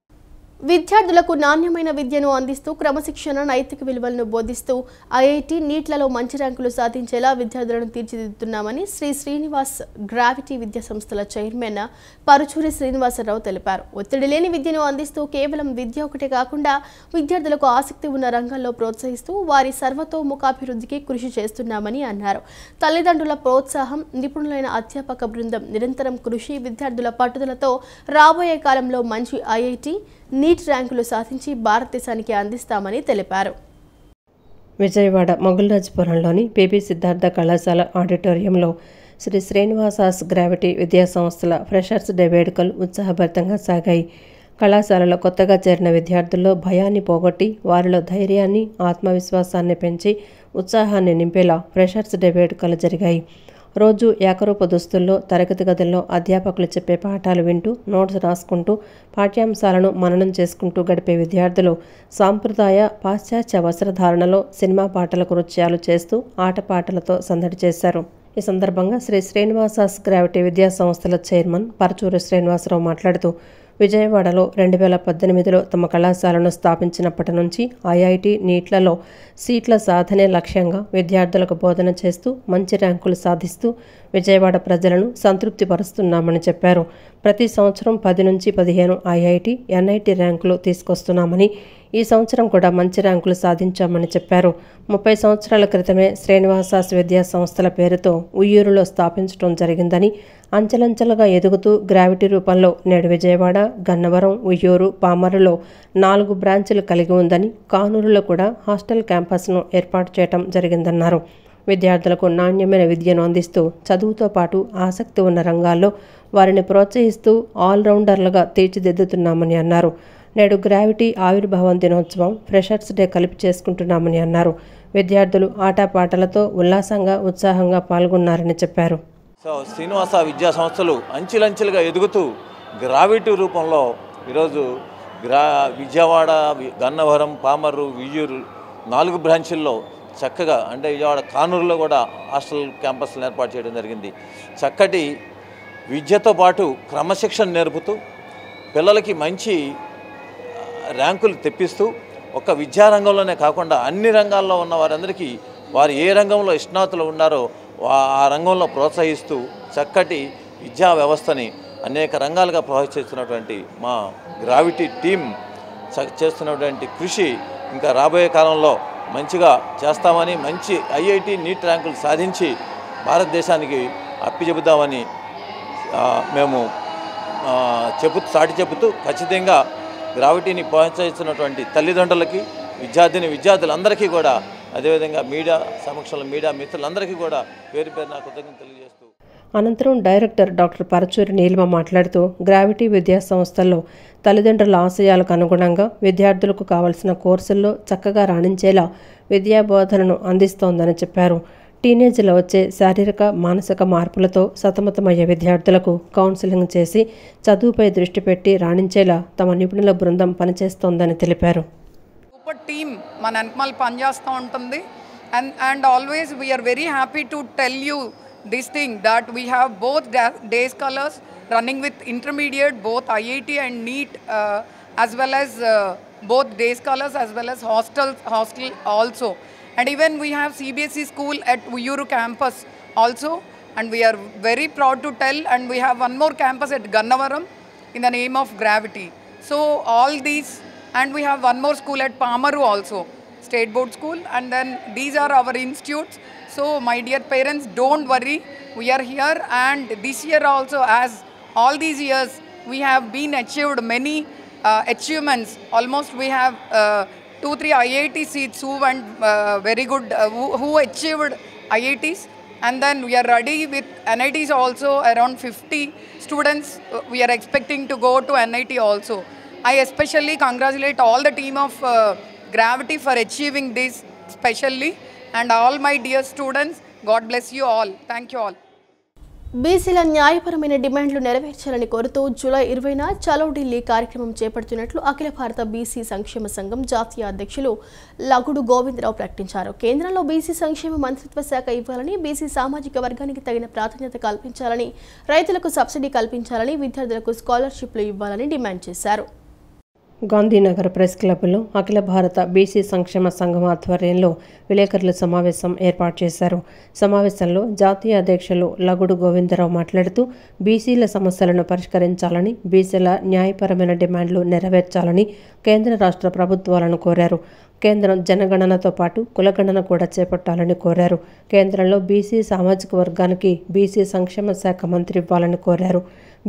విద్యార్థులకు నాణ్యమైన విద్యను అందిస్తూ క్రమశిక్షణ, నైతిక విలువలను బోధిస్తూ ఐఐటి నీట్లలో మంచి ర్యాంకులు సాధించేలా విద్యార్థులను తీర్చిదిద్దుతున్నామని శ్రీ శ్రీనివాస్ గ్రావిటీ విద్యా సంస్థల చైర్మన్ పరుచూరి శ్రీనివాసరావు తెలిపారు. ఒత్తిడి లేని విద్యను అందిస్తూ కేవలం విద్య ఒకటే కాకుండా విద్యార్థులకు ఆసక్తి ఉన్న రంగాల్లో ప్రోత్సహిస్తూ వారి సర్వతోముఖాభివృద్ధికి కృషి చేస్తున్నామని అన్నారు. తల్లిదండ్రుల ప్రోత్సాహం, నిపుణులైన అధ్యాపక బృందం నిరంతరం కృషి, విద్యార్థుల పట్టుదలతో రాబోయే కాలంలో మంచి ఐఐటి నీట్ ర్యాంకులు సాధించి భారతదేశానికి అందిస్తామని తెలిపారు. విజయవాడ మొగుల్రాజ్పురంలోని పిబి సిద్ధార్థ కళాశాల ఆడిటోరియంలో శ్రీ శ్రీనివాసాస్ గ్రావిటీ విద్యా సంస్థల ఫ్రెషర్స్ డే వేడుకలు ఉత్సాహభరితంగా సాగాయి. కళాశాలలో కొత్తగా చేరిన విద్యార్థుల్లో భయాన్ని పోగొట్టి వారిలో ధైర్యాన్ని, ఆత్మవిశ్వాసాన్ని పెంచి ఉత్సాహాన్ని నింపేలా ఫ్రెషర్స్ డే వేడుకలు జరిగాయి. రోజు ఏకరూప దుస్తుల్లో తరగతి గదుల్లో అధ్యాపకులు చెప్పే పాఠాలు వింటూ నోట్స్ రాసుకుంటూ పాఠ్యాంశాలను మననం చేసుకుంటూ గడిపే విద్యార్థులు సాంప్రదాయ పాశ్చాత్య వస్త్రధారణలో సినిమా పాటలకు నృత్యాలు చేస్తూ ఆటపాటలతో సందడి చేశారు. ఈ సందర్భంగా శ్రీ శ్రీనివాసాస్ గ్రావిటీ విద్యా సంస్థల చైర్మన్ పరుచూరి శ్రీనివాసరావు మాట్లాడుతూ విజయవాడలో 2018లో తమ కళాశాలను స్థాపించినప్పటి నుంచి ఐఐటి నీట్లలో సీట్ల సాధనే లక్ష్యంగా విద్యార్థులకు బోధన చేస్తూ మంచి ర్యాంకులు సాధిస్తూ విజయవాడ ప్రజలను సంతృప్తిపరుస్తున్నామని చెప్పారు. ప్రతి సంవత్సరం 10 నుంచి 15 ఐఐటి, ఎన్ఐటి ర్యాంకులు తీసుకొస్తున్నామని, ఈ సంవత్సరం కూడా మంచి ర్యాంకులు సాధించామని చెప్పారు. 30 సంవత్సరాల క్రితమే శ్రీనివాసాస్ విద్యా సంస్థల పేరుతో ఉయ్యూరులో స్థాపించడం జరిగిందని, అంచెలంచెలుగా ఎదుగుతూ గ్రావిటీ రూపంలో నేడు విజయవాడ, గన్నవరం, ఉయ్యూరు, పామరులో 4 బ్రాంచులు కలిగి ఉందని, కానూరులో కూడా హాస్టల్ క్యాంపస్ను ఏర్పాటు చేయడం జరిగిందన్నారు. విద్యార్థులకు నాణ్యమైన విద్యను అందిస్తూ చదువుతో పాటు ఆసక్తి ఉన్న రంగాల్లో వారిని ప్రోత్సహిస్తూ ఆల్రౌండర్లుగా తీర్చిదిద్దుతున్నామని అన్నారు. నేడు గ్రావిటీ ఆవిర్భావం దినోత్సవం, ఫ్రెషర్స్ డే కలిపి చేసుకుంటున్నామని అన్నారు. విద్యార్థులు ఆటపాటలతో ఉల్లాసంగా, ఉత్సాహంగా పాల్గొన్నారని చెప్పారు. శ్రీనివాస విద్యా సంస్థలు అంచెలంచెలుగా ఎదుగుతూ గ్రావిటీ రూపంలో ఈరోజు విజయవాడ, గన్నవరం, పామర్రు, వియ్యూరు 4 బ్రాంచుల్లో చక్కగా, అంటే విజయవాడ కానూరులో కూడా హాస్టల్ క్యాంపస్లను ఏర్పాటు చేయడం జరిగింది. చక్కటి విద్యతో పాటు క్రమశిక్షణ నేర్పుతూ పిల్లలకి మంచి ర్యాంకులు తెప్పిస్తూ ఒక్క విద్యారంగంలోనే కాకుండా అన్ని రంగాల్లో ఉన్న వారందరికీ వారు ఏ రంగంలో నిష్ణాతులు ఉన్నారో ఆ రంగంలో ప్రోత్సహిస్తూ చక్కటి విద్యా వ్యవస్థని అనేక రంగాలుగా ప్రోత్సహిస్తున్నటువంటి మా గ్రావిటీ టీం చేస్తున్నటువంటి కృషి ఇంకా రాబోయే కాలంలో మంచిగా చేస్తామని, మంచి ఐఐటి నీట్ ర్యాంకులు సాధించి భారతదేశానికి అప్పచెబుదామని మేము చెబుతూ ఖచ్చితంగా గ్రావిటీని ప్రోత్సహిస్తున్నటువంటి తల్లిదండ్రులకి, విద్యార్థులందరికీ కూడా, అదేవిధంగా మీడియా సమక్షంలో మీడియా మిత్రులందరికీ కూడా పేరు పేరున కృతజ్ఞతలు తెలియజేస్తూ అనంతరం డైరెక్టర్ డాక్టర్ పరచూరి నీలిమ మాట్లాడుతూ గ్రావిటీ విద్యా సంస్థల్లో తల్లిదండ్రుల ఆశయాలకు అనుగుణంగా విద్యార్థులకు కావలసిన కోర్సుల్లో చక్కగా రాణించేలా విద్యా బోధనను అందిస్తోందని చెప్పారు. టీనేజ్లో వచ్చే శారీరక, మానసిక మార్పులతో సతమతమయ్యే విద్యార్థులకు కౌన్సిలింగ్ చేసి చదువుపై దృష్టి పెట్టి రాణించేలా తమ నిపుణుల బృందం పనిచేస్తోందని తెలిపారు. సూపర్ టీం మన వెనకమాల పనిచేస్తూ ఉంటుంది. And always we are very happy to tell you this thing that we have both day scholars running with intermediate, both IIT and NEET, as well as both day scholars as well as hostel also. And even we have CBSE school at Uyuru campus also, and we are very proud to tell, and we have one more campus at Gannavaram in the name of Gravity. So all these, and we have one more school at Pamaru also, State Board School, and then these are our institutes. So my dear parents, don't worry, we are here, and this year also, as all these years, we have been achieved many achievements. Almost we have 2-3 IIT seats who went very good, who achieved IITs. And then we are ready with NITs also, around 50 students we are expecting to go to NIT also. I especially congratulate all the team of Gravity for achieving this specially, and all my dear students, God bless you all. Thank you all. బీసీల న్యాయపరమైన డిమాండ్లు నెరవేర్చాలని కోరుతూ July 20న చలో ఢిల్లీ కార్యక్రమం చేపడుతున్నట్లు అఖిల భారత BC సంక్షేమ సంఘం జాతీయ అధ్యక్షులు లగుడు గోవిందరావు ప్రకటించారు. కేంద్రంలో బీసీ సంక్షేమ మంత్రిత్వ శాఖ ఇవ్వాలని, బీసీ సామాజిక వర్గానికి తగిన ప్రాధాన్యత కల్పించాలని, రైతులకు సబ్సిడీ కల్పించాలని, విద్యార్థులకు స్కాలర్షిప్లు ఇవ్వాలని డిమాండ్ చేశారు. గాంధీనగర్ ప్రెస్ క్లబ్లో అఖిల భారత బీసీ సంక్షేమ సంఘం ఆధ్వర్యంలో విలేకరుల సమావేశం ఏర్పాటు చేశారు. సమావేశంలో జాతీయ అధ్యక్షులు లగుడు గోవిందరావు మాట్లాడుతూ బీసీల సమస్యలను పరిష్కరించాలని, బీసీల న్యాయపరమైన డిమాండ్లు నెరవేర్చాలని కేంద్ర రాష్ట్ర ప్రభుత్వాలను కోరారు. కేంద్రం జనగణనతో పాటు కులగణన కూడా చేపట్టాలని కోరారు. కేంద్రంలో బీసీ సామాజిక వర్గానికి బీసీ సంక్షేమ శాఖ మంత్రి ఇవ్వాలని కోరారు.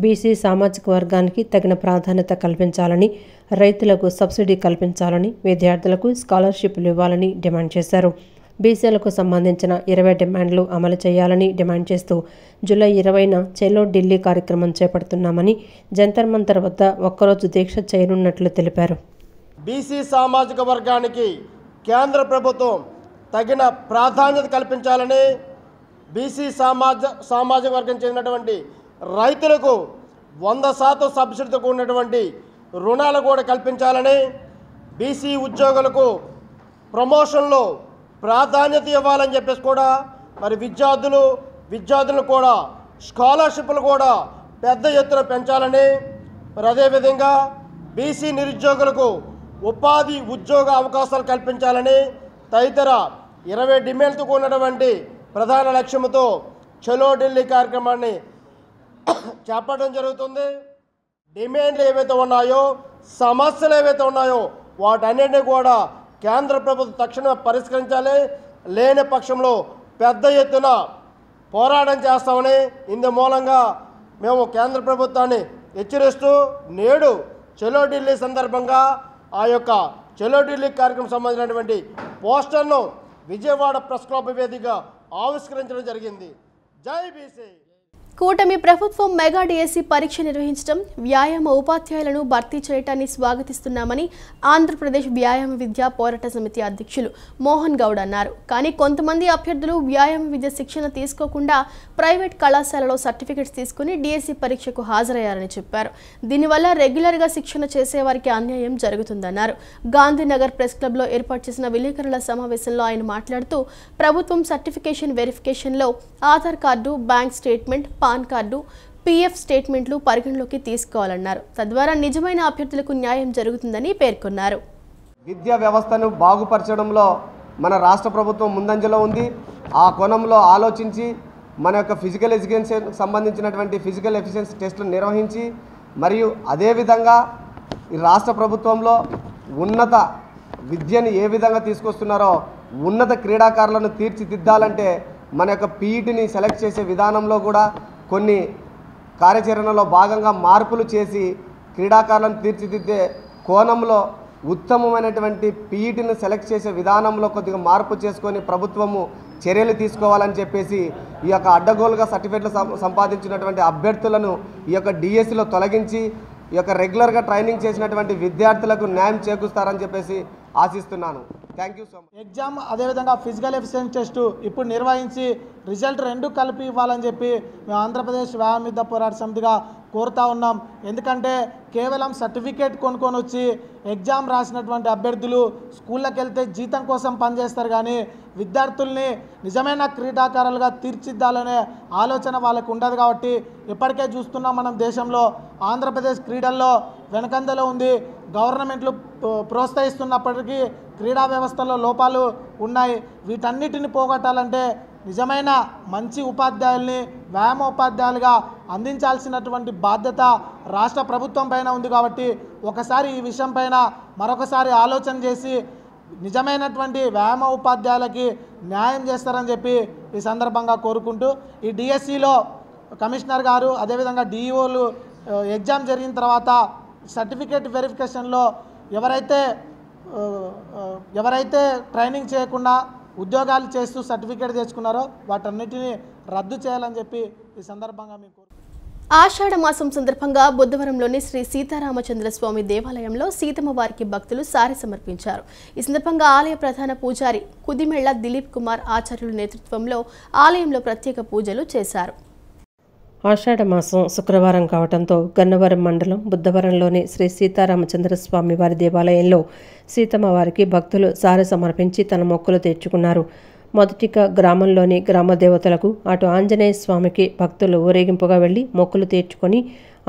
బీసీ సామాజిక వర్గానికి తగిన ప్రాధాన్యత కల్పించాలని, రైతులకు సబ్సిడీ కల్పించాలని, విద్యార్థులకు స్కాలర్షిప్లు ఇవ్వాలని డిమాండ్ చేశారు. బీసీలకు సంబంధించిన 20 డిమాండ్లు అమలు చేయాలని డిమాండ్ చేస్తూ జూలై 20న చెలో ఢిల్లీ కార్యక్రమం చేపడుతున్నామని, జంతర్ మంతర్ వద్ద ఒక్కరోజు దీక్ష చేయనున్నట్లు తెలిపారు. బీసీ సామాజిక వర్గానికి కేంద్ర ప్రభుత్వం తగిన ప్రాధాన్యత కల్పించాలని, బీసీ సామాజిక వర్గం చెందినటువంటి రైతులకు 100% సబ్సిడీతో కూడినటువంటి రుణాలు కూడా కల్పించాలని, బీసీ ఉద్యోగులకు ప్రమోషన్లో ప్రాధాన్యత ఇవ్వాలని చెప్పేసి కూడా, మరి విద్యార్థులను కూడా స్కాలర్షిప్లు కూడా పెద్ద ఎత్తున పెంచాలని, మరి అదేవిధంగా బీసీ నిరుద్యోగులకు ఉపాధి ఉద్యోగ అవకాశాలు కల్పించాలని తదితర 20 డిమాండ్లతో కూడినటువంటి ప్రధాన లక్ష్యంతో చలో ఢిల్లీ కార్యక్రమాన్ని చేపట్టడం జరుగుతుంది. డిమాండ్లు ఏవైతే ఉన్నాయో, సమస్యలు ఏవైతే ఉన్నాయో వాటన్నిటినీ కూడా కేంద్ర ప్రభుత్వం తక్షణమే పరిష్కరించాలి. లేని పక్షంలో పెద్ద ఎత్తున పోరాటం చేస్తామని ఇందు మూలంగా మేము కేంద్ర ప్రభుత్వాన్ని హెచ్చరిస్తూ నేడు చలో ఢిల్లీ సందర్భంగా ఆ యొక్క చలో ఢిల్లీ కార్యక్రమం సంబంధించినటువంటి పోస్టర్ను విజయవాడ ప్రెస్ క్లబ్ వేదికగా ఆవిష్కరించడం జరిగింది. జై బీసీ. కూటమి ప్రభుత్వం మెగా డిఎస్సి పరీక్ష నిర్వహించడం, వ్యాయామ ఉపాధ్యాయులను భర్తీ చేయడాన్ని స్వాగతిస్తున్నామని ఆంధ్రప్రదేశ్ వ్యాయామ విద్యా పోరాట సమితి అధ్యక్షులు మోహన్ గౌడ్ అన్నారు. కానీ కొంతమంది అభ్యర్థులు వ్యాయామ విద్య శిక్షణ తీసుకోకుండా ప్రైవేట్ కళాశాలలో సర్టిఫికెట్స్ తీసుకుని డిఎస్సి పరీక్షకు హాజరయ్యారని చెప్పారు. దీనివల్ల రెగ్యులర్గా శిక్షణ చేసేవారికి అన్యాయం జరుగుతుందన్నారు. గాంధీనగర్ ప్రెస్ క్లబ్లో ఏర్పాటు చేసిన విలేకరుల సమావేశంలో ఆయన మాట్లాడుతూ ప్రభుత్వం సర్టిఫికేషన్ వెరిఫికేషన్లో Aadhaar card, bank statement, PAN card, PF స్టేట్మెంట్లు పరిగణలోకి తీసుకోవాలన్నారు. తద్వారా నిజమైన అభ్యర్థులకు న్యాయం జరుగుతుందని పేర్కొన్నారు. విద్యా వ్యవస్థను బాగుపరచడంలో మన రాష్ట్ర ప్రభుత్వం ముందంజలో ఉంది. ఆ కోణంలో ఆలోచించి మన యొక్క ఫిజికల్ ఎడ్యుకేషన్ సంబంధించినటువంటి ఫిజికల్ ఎఫిషియన్సీ టెస్టులు నిర్వహించి, మరియు అదేవిధంగా ఈ రాష్ట్ర ప్రభుత్వంలో ఉన్నత విద్యను ఏ విధంగా తీసుకొస్తున్నారో ఉన్నత క్రీడాకారులను తీర్చిదిద్దాలంటే మన యొక్క పీఈటీని సెలెక్ట్ చేసే విధానంలో కూడా కొన్ని కార్యాచరణలో భాగంగా మార్పులు చేసి క్రీడాకారులను తీర్చిదిద్దే కోణంలో ఉత్తమమైనటువంటి పీఈటీని సెలెక్ట్ చేసే విధానంలో కొద్దిగా మార్పు చేసుకొని ప్రభుత్వము చర్యలు తీసుకోవాలని చెప్పేసి ఈ యొక్క అడ్డగోలుగా సర్టిఫికెట్లు సంపాదించినటువంటి అభ్యర్థులను ఈ యొక్క డిఎస్సిలో తొలగించి ఈ యొక్క రెగ్యులర్గా ట్రైనింగ్ చేసినటువంటి విద్యార్థులకు న్యాయం చేకూరుస్తారని చెప్పేసి ఆశిస్తున్నాను. Thank you so much. Exam అదేవిధంగా ఫిజికల్ ఎఫిషియన్సీ టెస్టు ఇప్పుడు నిర్వహించి రిజల్ట్ రెండు కలిపి ఇవ్వాలని చెప్పి మేము ఆంధ్రప్రదేశ్ వ్యాయామ యుద్ధ పోరాట సమితిగా కోరుతా ఉన్నాం. ఎందుకంటే కేవలం సర్టిఫికేట్ కొనుక్కొని వచ్చి ఎగ్జామ్ రాసినటువంటి అభ్యర్థులు స్కూళ్ళకి వెళ్తే జీతం కోసం పనిచేస్తారు, కానీ విద్యార్థుల్ని నిజమైన క్రీడాకారులుగా తీర్చిద్దాలనే ఆలోచన వాళ్ళకు ఉండదు. కాబట్టి ఇప్పటికే చూస్తున్నాం మనం దేశంలో ఆంధ్రప్రదేశ్ క్రీడల్లో వెనకందలో ఉంది. గవర్నమెంట్లు ప్రోత్సహిస్తున్నప్పటికీ క్రీడా వ్యవస్థలో లోపాలు ఉన్నాయి. వీటన్నిటిని పోగొట్టాలంటే నిజమైన మంచి ఉపాధ్యాయుల్ని వ్యాయామ ఉపాధ్యాయులుగా అందించాల్సినటువంటి బాధ్యత రాష్ట్ర ప్రభుత్వం పైన ఉంది. కాబట్టి ఒకసారి ఈ విషయం పైన మరొకసారి ఆలోచన చేసి నిజమైనటువంటి వ్యాయామ ఉపాధ్యాయులకి న్యాయం చేస్తారని చెప్పి ఈ సందర్భంగా కోరుకుంటూ, ఈ డిఎస్సిలో కమిషనర్ గారు అదేవిధంగా డిఈఓలు ఎగ్జామ్ జరిగిన తర్వాత సర్టిఫికేట్ వెరిఫికేషన్లో ఎవరైతే ట్రైనింగ్ చేయకుండా ఉద్యోగాలు చేస్తూ సర్టిఫికేట్ తెచ్చుకున్నారో వాటన్నిటిని రద్దు చేయాలని చెప్పి ఈ సందర్భంగా మీకు ఆషాఢ మాసం సందర్భంగా బుద్ధవరంలోని శ్రీ సీతారామచంద్ర స్వామి దేవాలయంలో సీతమ్మ వారికి భక్తులు సారి సమర్పించారు. ఈ సందర్భంగా ఆలయ ప్రధాన పూజారి కుదిమెళ్ల దిలీప్ కుమార్ ఆచార్యుల నేతృత్వంలో ఆలయంలో ప్రత్యేక పూజలు చేశారు. ఆషాఢ మాసం శుక్రవారం కావడంతో గన్నవరం మండలం బుద్ధవరంలోని శ్రీ సీతారామచంద్ర స్వామి వారి దేవాలయంలో సీతమ్మ వారికి భక్తులు సారె సమర్పించి తన మొక్కులు తీర్చుకున్నారు. మొదటిగా గ్రామంలోని గ్రామ దేవతలకు, అటు ఆంజనేయ స్వామికి భక్తులు ఊరేగింపుగా వెళ్లి మొక్కులు తీర్చుకొని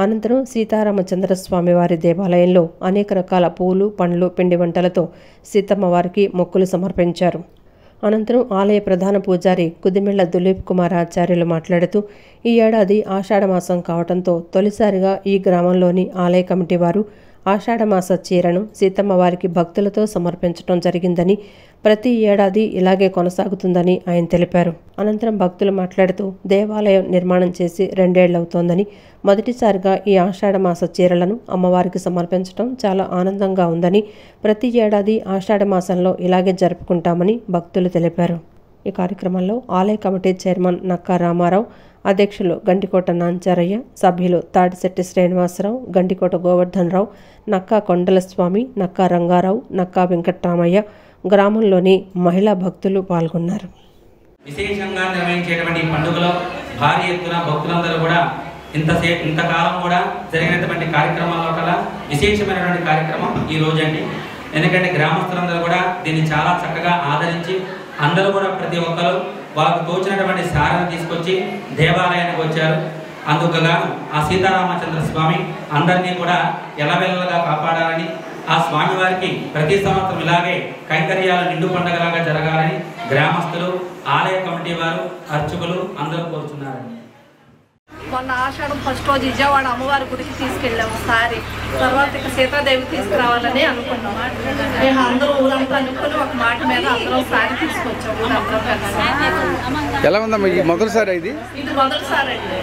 అనంతరం సీతారామచంద్ర స్వామి వారి దేవాలయంలో అనేక రకాల పూలు, పండ్లు, పిండి వంటలతో సీతమ్మ వారికి మొక్కులు సమర్పించారు. అనంతరం ఆలయ ప్రధాన పూజారి కుదిమెళ్ల దిలీప్ కుమార్ ఆచార్యులు మాట్లాడుతూ, ఈ ఏడాది ఆషాఢమాసం కావడంతో తొలిసారిగా ఈ గ్రామంలోని ఆలయ కమిటీ వారు ఆషాఢమాస చీరను సీతమ్మ వారికి భక్తులతో సమర్పించడం జరిగిందని, ప్రతి ఏడాది ఇలాగే కొనసాగుతుందని ఆయన తెలిపారు. అనంతరం భక్తులు మాట్లాడుతూ, దేవాలయం నిర్మాణం చేసి 2 ఏళ్లవుతోందని, మొదటిసారిగా ఈ ఆషాఢమాస చీరలను అమ్మవారికి సమర్పించడం చాలా ఆనందంగా ఉందని, ప్రతి ఏడాది ఆషాఢమాసంలో ఇలాగే జరుపుకుంటామని భక్తులు తెలిపారు. ఈ కార్యక్రమంలో ఆలయ కమిటీ చైర్మన్ నక్కా రామారావు, అధ్యక్షులు గంటికోట నాంచారయ్య, సభ్యులు తాటిశెట్టి శ్రీనివాసరావు, గంటికోట గోవర్ధన్ రావు, నక్కా కొండలస్వామి, నక్కా రంగారావు, నక్కా వెంకట్రామయ్య, గ్రామంలోని మహిళా భక్తులు పాల్గొన్నారు. విశేషంగా నిర్వహించేటువంటి పండుగలో భారీ ఎత్తున భక్తులందరూ కూడా ఇంతకాలం కూడా జరిగినటువంటి కార్యక్రమాల్లో కల్లా విశేషమైనటువంటి కార్యక్రమం ఈ రోజండి. ఎందుకంటే గ్రామస్తులందరూ కూడా దీన్ని చాలా చక్కగా ఆదరించి అందరూ కూడా ప్రతి ఒక్కరు వాళ్ళకు తోచినటువంటి సారను తీసుకొచ్చి దేవాలయానికి వచ్చారు. అందుకు గాను ఆ సీతారామచంద్ర స్వామి అందరినీ కూడా ఎలవెల్లగా కాపాడాలని, ఆ స్వామివారికి ప్రతి సంవత్సరం ఇలాగే కైంకర్యాలు నిండు పండుగలాగా జరగాలని గ్రామస్తులు, ఆలయ కమిటీ వారు, అర్చకులు అందరూ కోరుచున్నారండి. మొన్న ఆషాఢం ఫస్ట్ రోజు విజయవాడ అమ్మవారి గుడికి తీసుకెళ్ళాము సారి. తర్వాత ఇక సీతాదేవి తీసుకురావాలని అనుకున్నాము. మేము అందరూ ఊరంతా అనుకుని ఒక మాట మీద అందరం సారి తీసుకొచ్చాము. ఎలా ఉందమ్మా ఈ మొదటిసారి? ఇది మొదటిసారి అండి.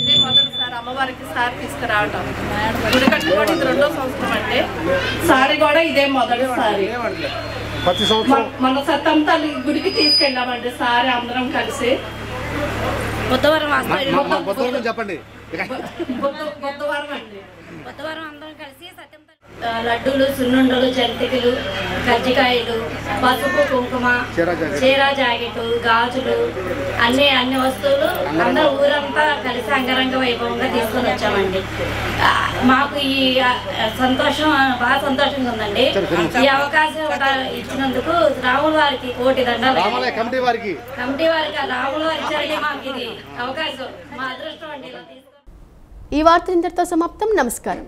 ఇదే మొదటిసారి అమ్మవారికి సారి తీసుకురావటం. గుడి కట్టుకోవడం ఇది 2వ సంవత్సరం అండి. సారి కూడా ఇదే మొదటిసారి. మన సత్తంతా గుడికి తీసుకెళ్ళామండి సారి అందరం కలిసి. బుద్ధవరం చెప్పండి. బుద్ధవరం అండి. బుద్ధవరం అందరం కలిసి లడ్డూలు, సున్నుండలు, జంతికలు, కజ్జికాయలు, పసుపు, కుంకుమ, చీర జాకెట్, గాజులు అన్ని వస్తువులు అందరూ ఊరంతా కలిసి అంగరంగ వైభవంగా తీసుకొని వచ్చామండి. మాకు ఈ సంతోషం బాగా సంతోషంగా ఉందండి. ఈ అవకాశం ఇచ్చినందుకు రాముల వారికి కోటి దండాలు. కమిటీ వారికి రాముల వారి ఇచ్చారని మాకు ఇది అవకాశం, మా అదృష్టం అండి. ఈ వార్త ఇంతటితో సమాప్తం. నమస్కారం.